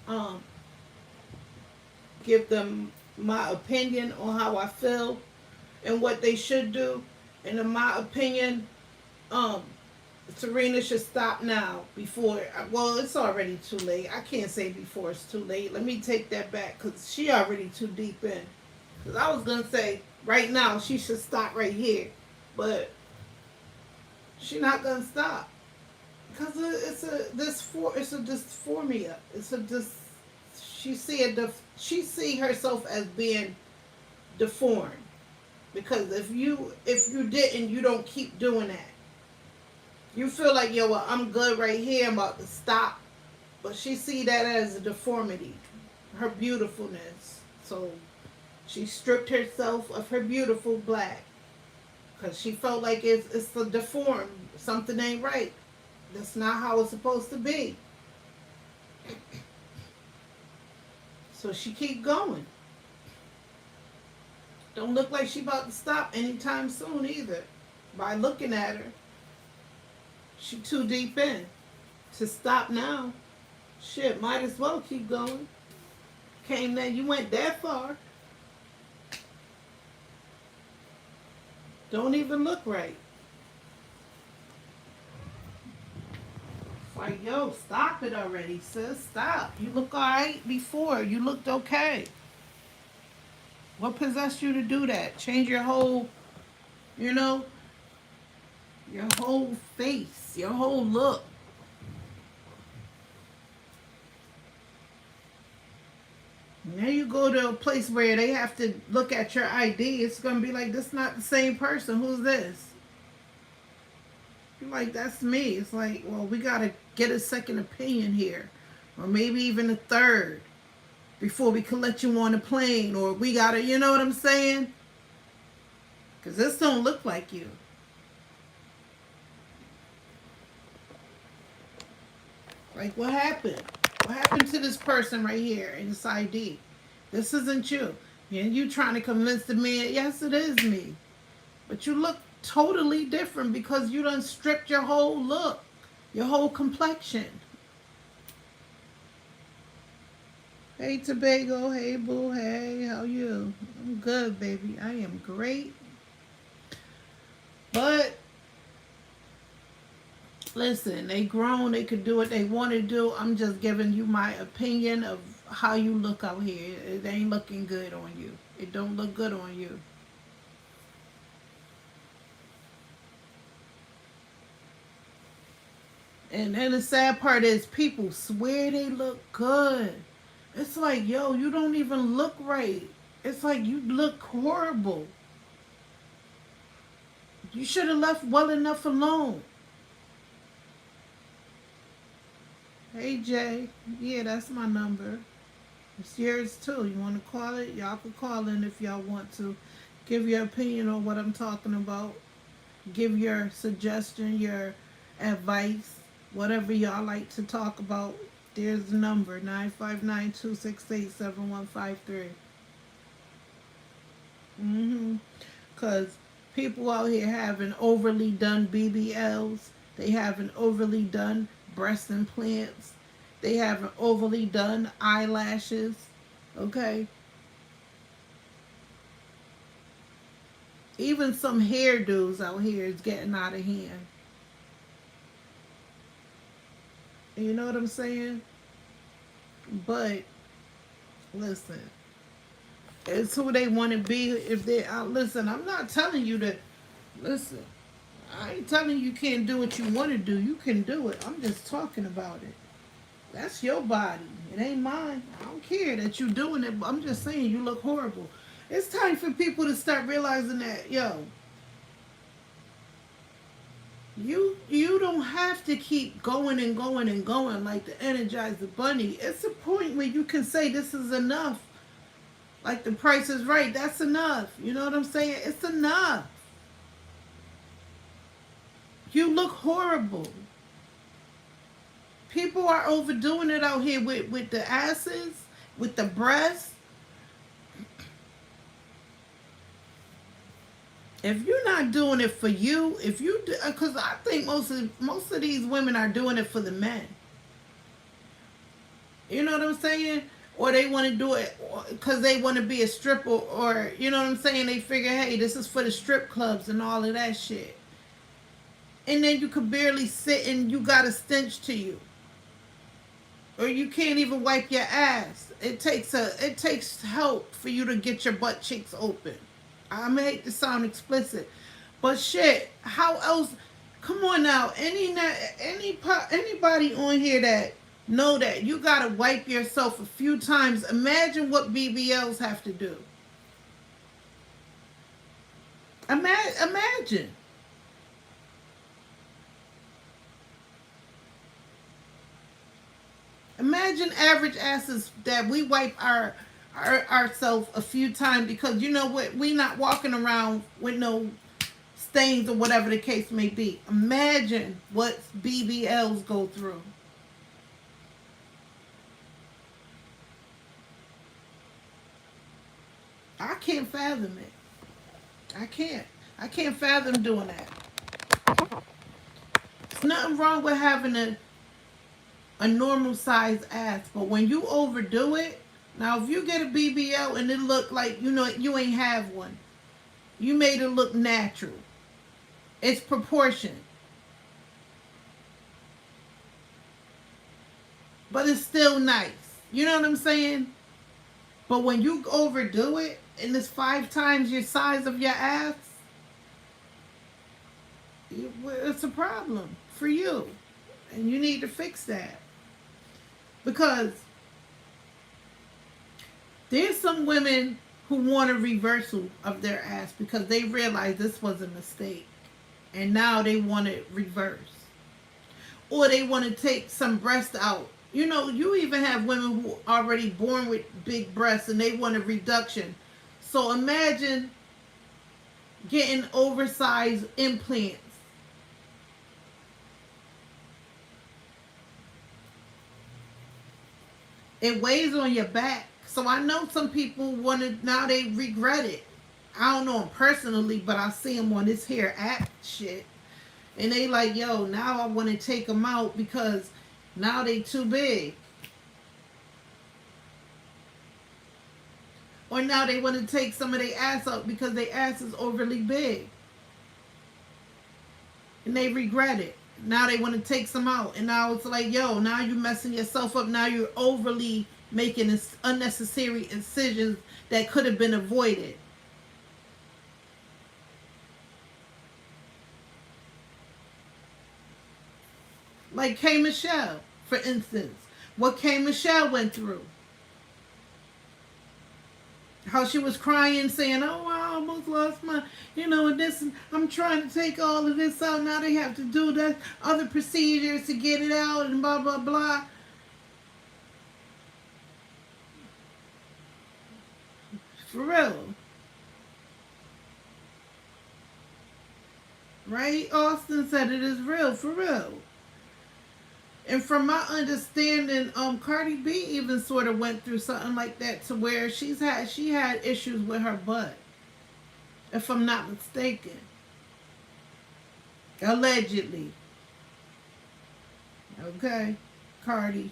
my opinion on how I feel and what they should do. And in my opinion, um, Serena should stop now before. Well, it's already too late. I can't say before it's too late. Let me take that back because she already too deep in. Because I was gonna say right now she should stop right here, but she not gonna stop because it's a dysphoria. It's a dis. She see herself as being deformed because if you didn't, you don't keep doing that. You feel like, yo, well, I'm good right here. I'm about to stop, but she see that as a deformity, her beautifulness. So she stripped herself of her beautiful black because she felt like it's a deformed. Something ain't right. That's not how it's supposed to be. So she keep going. Don't look like she about to stop anytime soon either. By looking at her, she too deep in to stop now. Shit, might as well keep going. Came there, you went that far. Don't even look right. It's like, yo, stop it already, sis. Stop. You look alright before. You looked okay. What possessed you to do that? Change your whole, you know, your whole face, your whole look. Now you go to a place where they have to look at your ID. It's gonna be like, this not the same person. Who's this? You're like, that's me. It's like, well, we gotta get a second opinion here, or maybe even a third, before we can let you on the plane. Or we gotta, you know what I'm saying? Because this don't look like you. Like, what happened? What happened to this person right here in this ID? This isn't you. And you trying to convince the man, yes, it is me. But you look totally different because you done stripped your whole look, your whole complexion. Hey, Tobago. Hey, boo. Hey, how you? I'm good, baby. I am great. But listen, they grown. They could do what they want to do. I'm just giving you my opinion of how you look out here. It ain't looking good on you. It don't look good on you. And then the sad part is people swear they look good. It's like, yo, you don't even look right. It's like you look horrible. You should have left well enough alone. Hey, Jay. Yeah, that's my number. It's yours too. You want to call it? Y'all can call in if y'all want to. Give your opinion on what I'm talking about. Give your suggestion, your advice, whatever y'all like to talk about. There's the number, 959-268-7153. Because people out here having overly done BBLs. They having overly done breast implants. They having overly done eyelashes. Okay? Even some hairdos out here is getting out of hand. You know what I'm saying? But listen, it's who they want to be. If they listen, I'm not telling you to listen. I ain't telling you can't do what you want to do. You can do it. I'm just talking about it. That's your body. It ain't mine. I don't care that you doing it. But I'm just saying you look horrible. It's time for people to start realizing that, yo, you don't have to keep going and going and going like the Energizer Bunny. It's a point where you can say this is enough. Like the Price is Right. That's enough. You know what I'm saying? It's enough. You look horrible. People are overdoing it out here with the asses, with the breasts. If you're not doing it for you, if you, because I think most of these women are doing it for the men. You know what I'm saying? Or they want to do it because they want to be a stripper, or you know what I'm saying? They figure, hey, this is for the strip clubs and all of that shit. And then you could barely sit and you got a stench to you, or you can't even wipe your ass. It takes help for you to get your butt cheeks open. I may hate to sound explicit, but shit, how else? Come on now, anybody on here that know that you gotta wipe yourself a few times. Imagine what BBLs have to do. Imagine. Imagine average asses that we wipe ourselves a few times, because you know what, we not walking around with no stains or whatever the case may be. Imagine what BBLs go through. I can't fathom it. I can't. I can't fathom doing that. There's nothing wrong with having a normal size ass, but when you overdo it, now if you get a BBL and it look like you ain't have one, you made it look natural. It's proportioned, but it's still nice. You know what I'm saying? But when you overdo it and it's 5 times your size of your ass, it's a problem for you, and you need to fix that. Because there's some women who want a reversal of their ass because they realize this was a mistake and now they want it reversed. Or they want to take some breast out. You know, you even have women who are already born with big breasts and they want a reduction. So imagine getting oversized implants. It weighs on your back. So I know some people want to, now they regret it. I don't know them personally, but I see them on this here app shit. And they like, yo, now I want to take them out because now they too big. Or now they want to take some of their ass out because their ass is overly big. And they regret it. Now they want to take some out. And now it's like, yo, now you're messing yourself up. Now you're overly making unnecessary incisions that could have been avoided. Like K. Michelle, for instance. What K. Michelle went through. How she was crying, saying, oh, I almost lost my, this, I'm trying to take all of this out. Now they have to do that other procedures to get it out and blah, blah, blah. For real. Right? Austin said it is real, for real. And from my understanding, Cardi B even sort of went through something like that, to where she had issues with her butt, if I'm not mistaken. Allegedly. Okay, Cardi,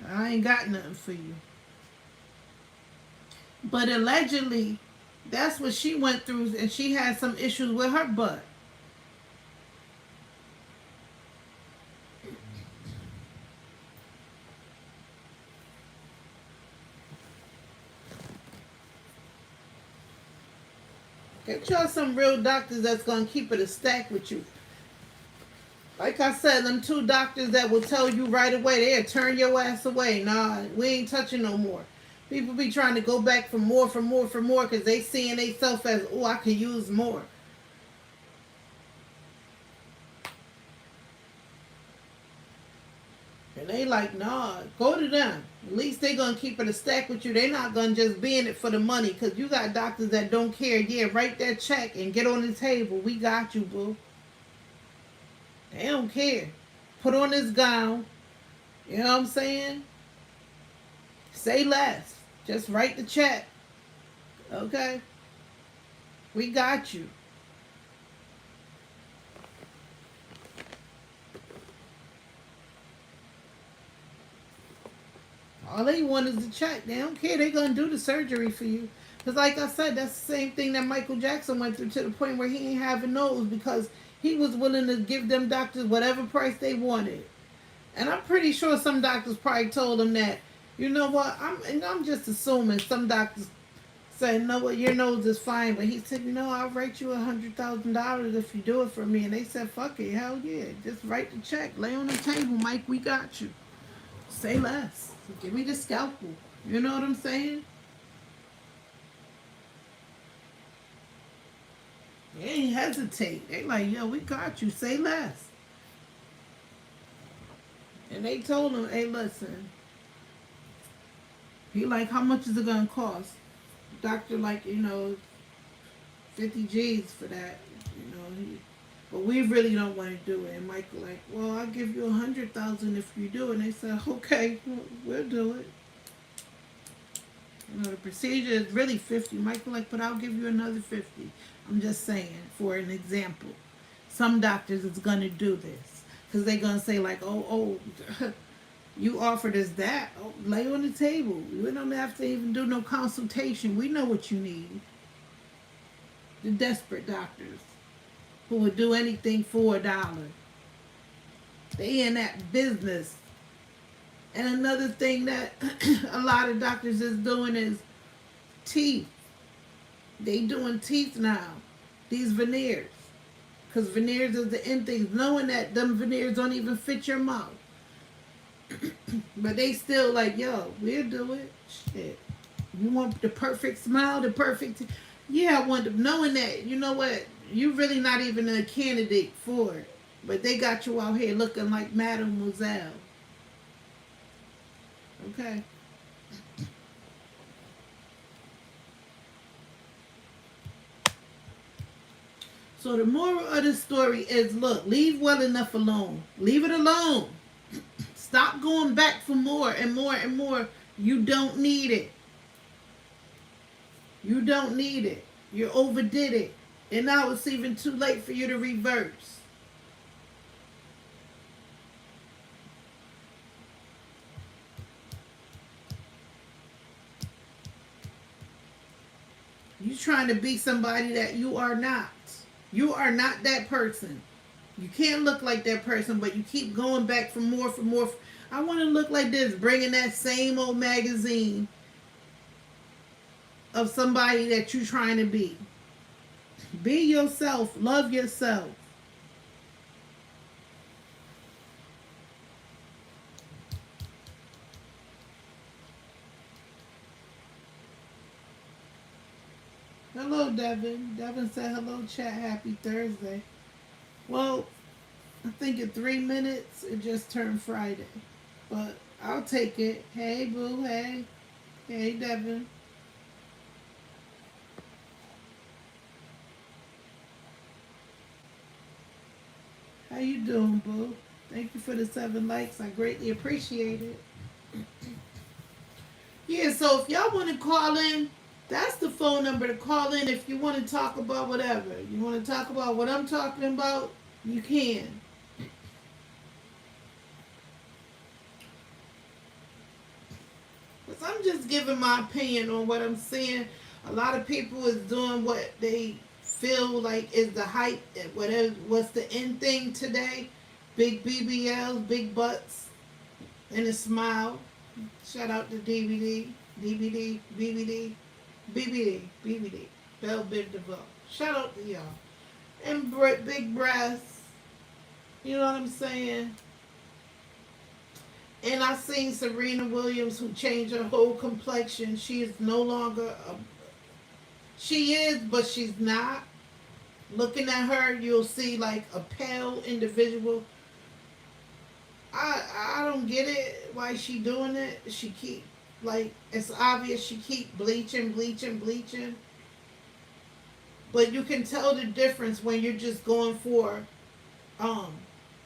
I ain't got nothing for you. But allegedly, that's what she went through, and she had some issues with her butt. Get y'all some real doctors that's going to keep it a stack with you. Like I said, them 2 doctors that will tell you right away, they'll turn your ass away. Nah, we ain't touching no more. People be trying to go back for more, because they seeing themselves as, oh, I can use more. And they like, nah, go to them. At least they gonna keep it a stack with you. They not gonna just be in it for the money. Cause you got doctors that don't care. Yeah, write that check and get on the table. We got you, boo. They don't care. Put on this gown. You know what I'm saying? Say less. Just write the check. Okay? We got you. All they want is the check. They don't care. They're going to do the surgery for you. Because like I said, that's the same thing that Michael Jackson went through, to the point where he ain't having those because he was willing to give them doctors whatever price they wanted. And I'm pretty sure some doctors probably told him that, you know what, I'm just assuming some doctors said, no, what, your nose is fine. But he said, no, I'll write you $100,000 if you do it for me. And they said, fuck it, hell yeah. Just write the check. Lay on the table, Mike, we got you. Say less. Give me the scalpel. You know what I'm saying? They ain't hesitate. They like, yo, we got you. Say less. And they told him, hey, listen. He like, how much is it going to cost? Doctor like, 50 G's for that. But we really don't want to do it. And Michael like, well, I'll give you 100,000 if you do it. And they said, okay, we'll do it. The procedure is really 50. Michael like, but I'll give you another 50. I'm just saying, for an example. Some doctors is going to do this. Because they're going to say like, oh, you offered us that. Oh, lay on the table. We don't have to even do no consultation. We know what you need. The desperate doctors who would do anything for $1. They in that business. And another thing that a lot of doctors is doing is teeth. They doing teeth now. These veneers. Because veneers is the end thing. Knowing that them veneers don't even fit your mouth. But they still like, yo, we'll do it. Shit. You want the perfect smile, the perfect... Yeah, I want them. Knowing that, you know what? You really not even a candidate for it. But they got you out here looking like Mademoiselle. Okay. So the moral of the story is, look, leave well enough alone. Leave it alone. Stop going back for more and more and more. You don't need it. You don't need it. You overdid it. And now it's even too late for you to reverse. You trying to be somebody that you are not. You are not that person. You can't look like that person, but you keep going back for more, for more. I want to look like this, bringing that same old magazine of somebody that you're trying to be. Be yourself. Love yourself. Hello, Devin. Devin said hello, chat. Happy Thursday. Well, I think in 3 minutes it just turned Friday. But I'll take it. Hey, boo. Hey. Hey, Devin. How you doing, boo? Thank you for the 7 likes. I greatly appreciate it. Yeah, so if y'all want to call in, that's the phone number to call in if you want to talk about whatever. You want to talk about what I'm talking about, you can. Because I'm just giving my opinion on what I'm seeing. A lot of people is doing what they feel like is the hype, whatever, what's the end thing today. Big BBLs, big butts, and a smile. Shout out to DVD, DVD, BBD, BBD, BBD, Belle Biv DeVoe. Shout out to y'all. And big breasts. You know what I'm saying? And I seen Serena Williams, who changed her whole complexion. She is no longer a... She is, but she's not. Looking at her, you'll see like a pale individual. I don't get it why she doing it. She keep, like, it's obvious she keep bleaching, bleaching, bleaching. But you can tell the difference when you're just going for um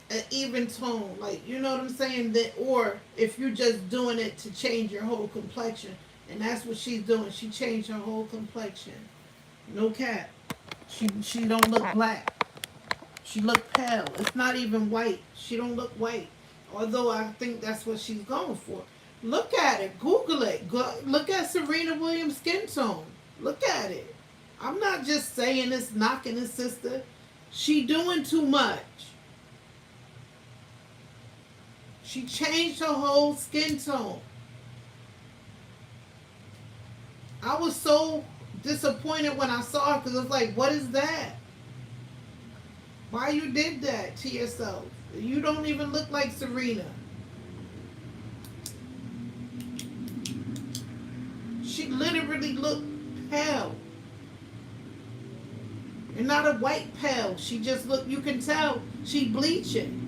an even tone, like, you know what I'm saying, that, or if you're just doing it to change your whole complexion. And that's what she's doing. She changed her whole complexion. No cap. She don't look black. She look pale. It's not even white. She don't look white. Although I think that's what she's going for. Look at it. Google it. Look at Serena Williams' skin tone. Look at it. I'm not just saying this, knocking this sister. She doing too much. She changed her whole skin tone. I was so disappointed when I saw her because I was like, what is that? Why you did that to yourself? You don't even look like Serena. She literally looked pale. And not a white pale. She just looked, you can tell she bleaching.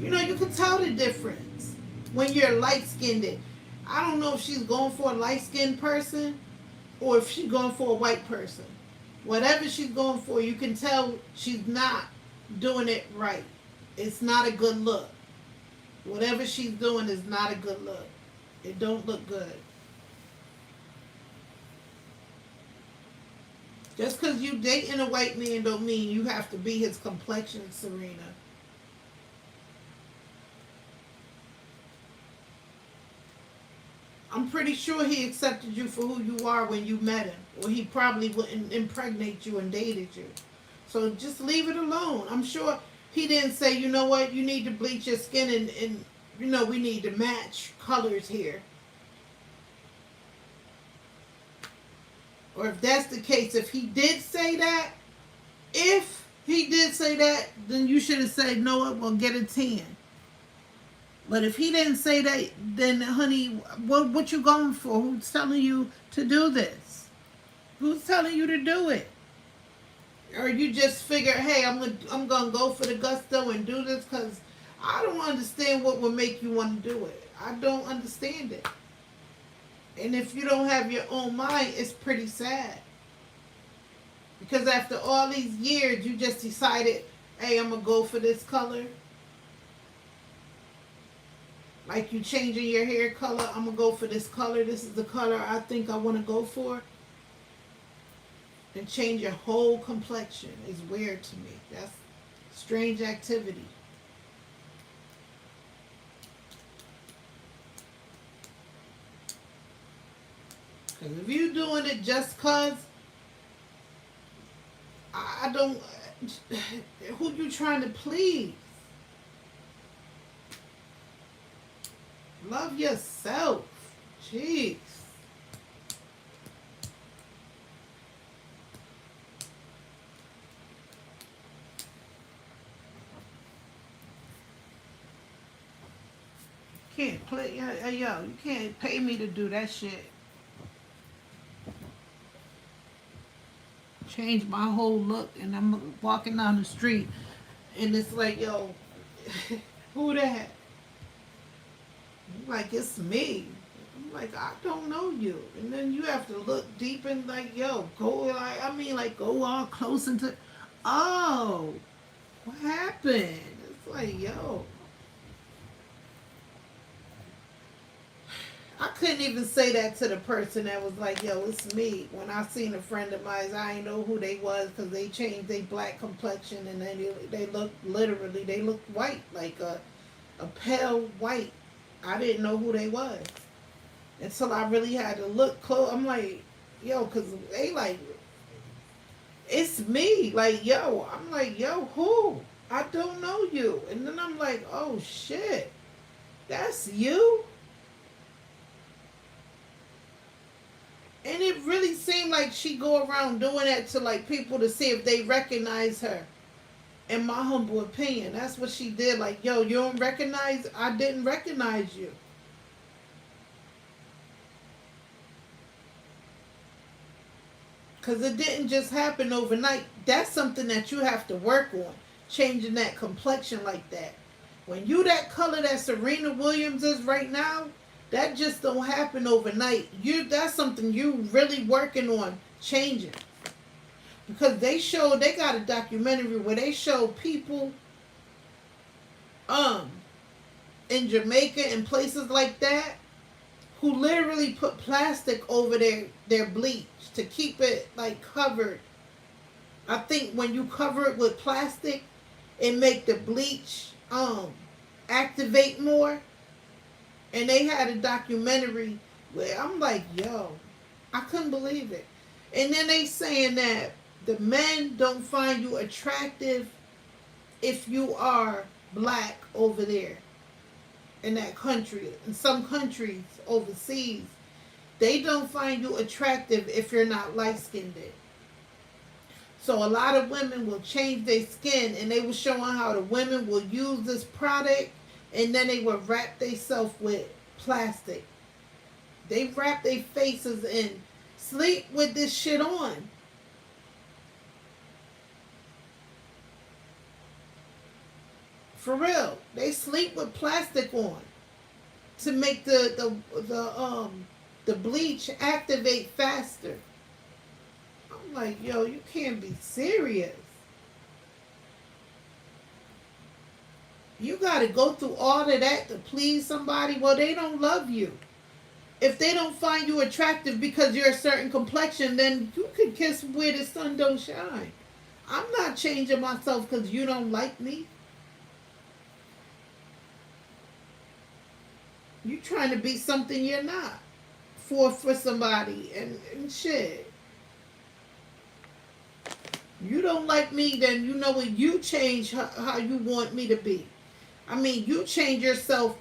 You know, you can tell the difference when you're light skinned. I don't know if she's going for a light skinned person or if she's going for a white person. Whatever she's going for, you can tell she's not doing it right. It's not a good look. Whatever she's doing is not a good look. It don't look good. Just because you dating a white man don't mean you have to be his complexion, Serena. I'm pretty sure he accepted you for who you are when you met him. Or he probably wouldn't impregnate you and dated you. So just leave it alone. I'm sure he didn't say, you know what, you need to bleach your skin and you know, we need to match colors here. Or if that's the case, if he did say that, then you should have said, no, we'll get a 10. But if he didn't say that, then honey, what you going for? Who's telling you to do this? Who's telling you to do it? Or you just figure, hey, I'm gonna go for the gusto and do this because I don't understand what would make you want to do it. I don't understand it. And if you don't have your own mind, it's pretty sad. Because after all these years, you just decided, hey, I'm gonna go for this color. Like you changing your hair color, I'm gonna go for this color. This is the color I think I want to go for. And change your whole complexion is weird to me. That's strange activity. Because if you doing it just cause, I don't. Who you trying to please? Love yourself. Jeez. Can't play, yo, you can't pay me to do that shit. Change my whole look and I'm walking down the street and it's like, yo, who that? I'm like, it's me. I'm like, I don't know you. And then you have to look deep and like, yo, go all close into, oh, what happened? It's like, yo. I couldn't even say that to the person that was like, yo, it's me. When I seen a friend of mine, I didn't know who they was because they changed their black complexion and then they looked, literally, they looked white, like a pale white. I didn't know who they was until I really had to look close. I'm like, yo, because they like, it's me. Like, yo, I'm like, yo, who? I don't know you. And then I'm like, oh, shit, that's you? And it really seemed like she go around doing that to like people to see if they recognize her. In my humble opinion, that's what she did. Like, yo, you don't recognize? I didn't recognize you. Because it didn't just happen overnight. That's something that you have to work on. Changing that complexion like that. When you that color that Serena Williams is right now, that just don't happen overnight. That's something you really working on changing. Because they got a documentary where they show people um in Jamaica and places like that who literally put plastic over their bleach to keep it like covered. I think when you cover it with plastic, it make the bleach activate more. And they had a documentary where I'm like, yo, I couldn't believe it. And then they saying that the men don't find you attractive if you are black over there in that country. In some countries overseas, they don't find you attractive if you're not light skinned. So a lot of women will change their skin, and they were showing how the women will use this product, and then they will wrap themselves with plastic. They wrap their faces and sleep with this shit on. For real, they sleep with plastic on to make the bleach activate faster. I'm like, yo, you can't be serious. You got to go through all of that to please somebody. Well, they don't love you. If they don't find you attractive because you're a certain complexion, then you can kiss where the sun don't shine. I'm not changing myself because you don't like me. You trying to be something you're not for somebody and shit. You don't like me, then you know what? You change how you want me to be. I mean, you change yourself,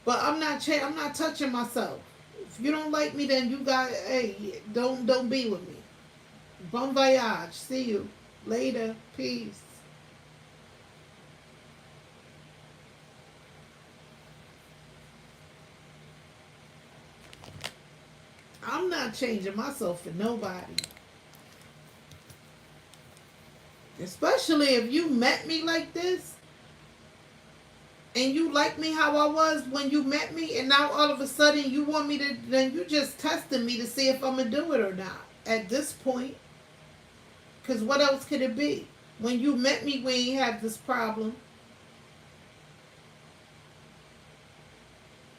but I'm not. I'm not touching myself. If you don't like me, then you got. Hey, don't be with me. Bon voyage. See you later. Peace. I'm not changing myself for nobody. Especially if you met me like this and you like me how I was when you met me, and now all of a sudden you want me to, then you just testing me to see if I'm going to do it or not at this point. Because what else could it be? When you met me, we ain't had this problem.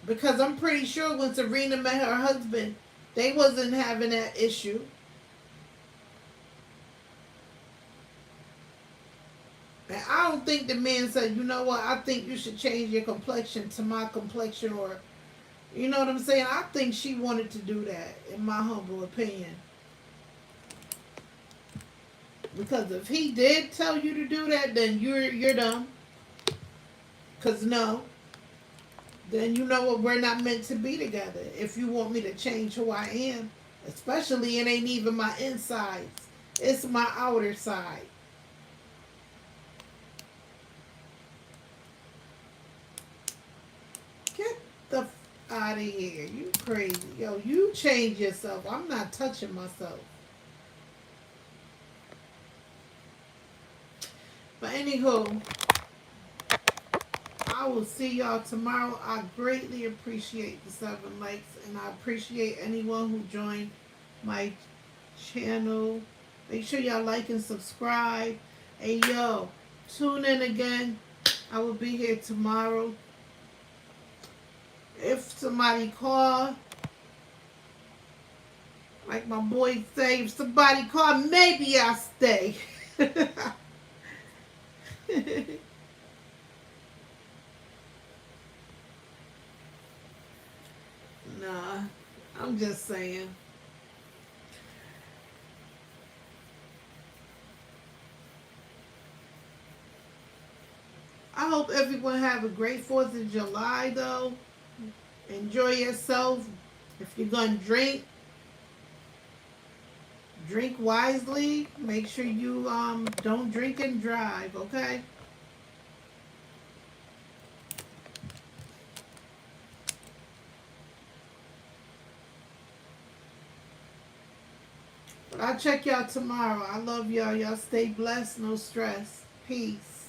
Because I'm pretty sure when Serena met her husband, they wasn't having that issue. And I don't think the man said, you know what, I think you should change your complexion to my complexion, or, you know what I'm saying? I think she wanted to do that, in my humble opinion. Because if he did tell you to do that, then you're dumb. Because no, then you know what, we're not meant to be together. If you want me to change who I am, especially it ain't even my insides, it's my outer side. Get the out of here. You crazy. Yo, you change yourself. I'm not touching myself. But anywho, I will see y'all tomorrow. I greatly appreciate the 7 likes, and I appreciate anyone who joined my channel. Make sure y'all like and subscribe. And yo, tune in again. I will be here tomorrow. If somebody call, like my boy say, if somebody call, maybe I'll stay. Nah, I'm just saying. I hope everyone have a great 4th of July, though. Enjoy yourself. If you're going to drink wisely. Make sure you don't drink and drive, okay? But I'll check y'all tomorrow. I love y'all. Y'all stay blessed. No stress. Peace.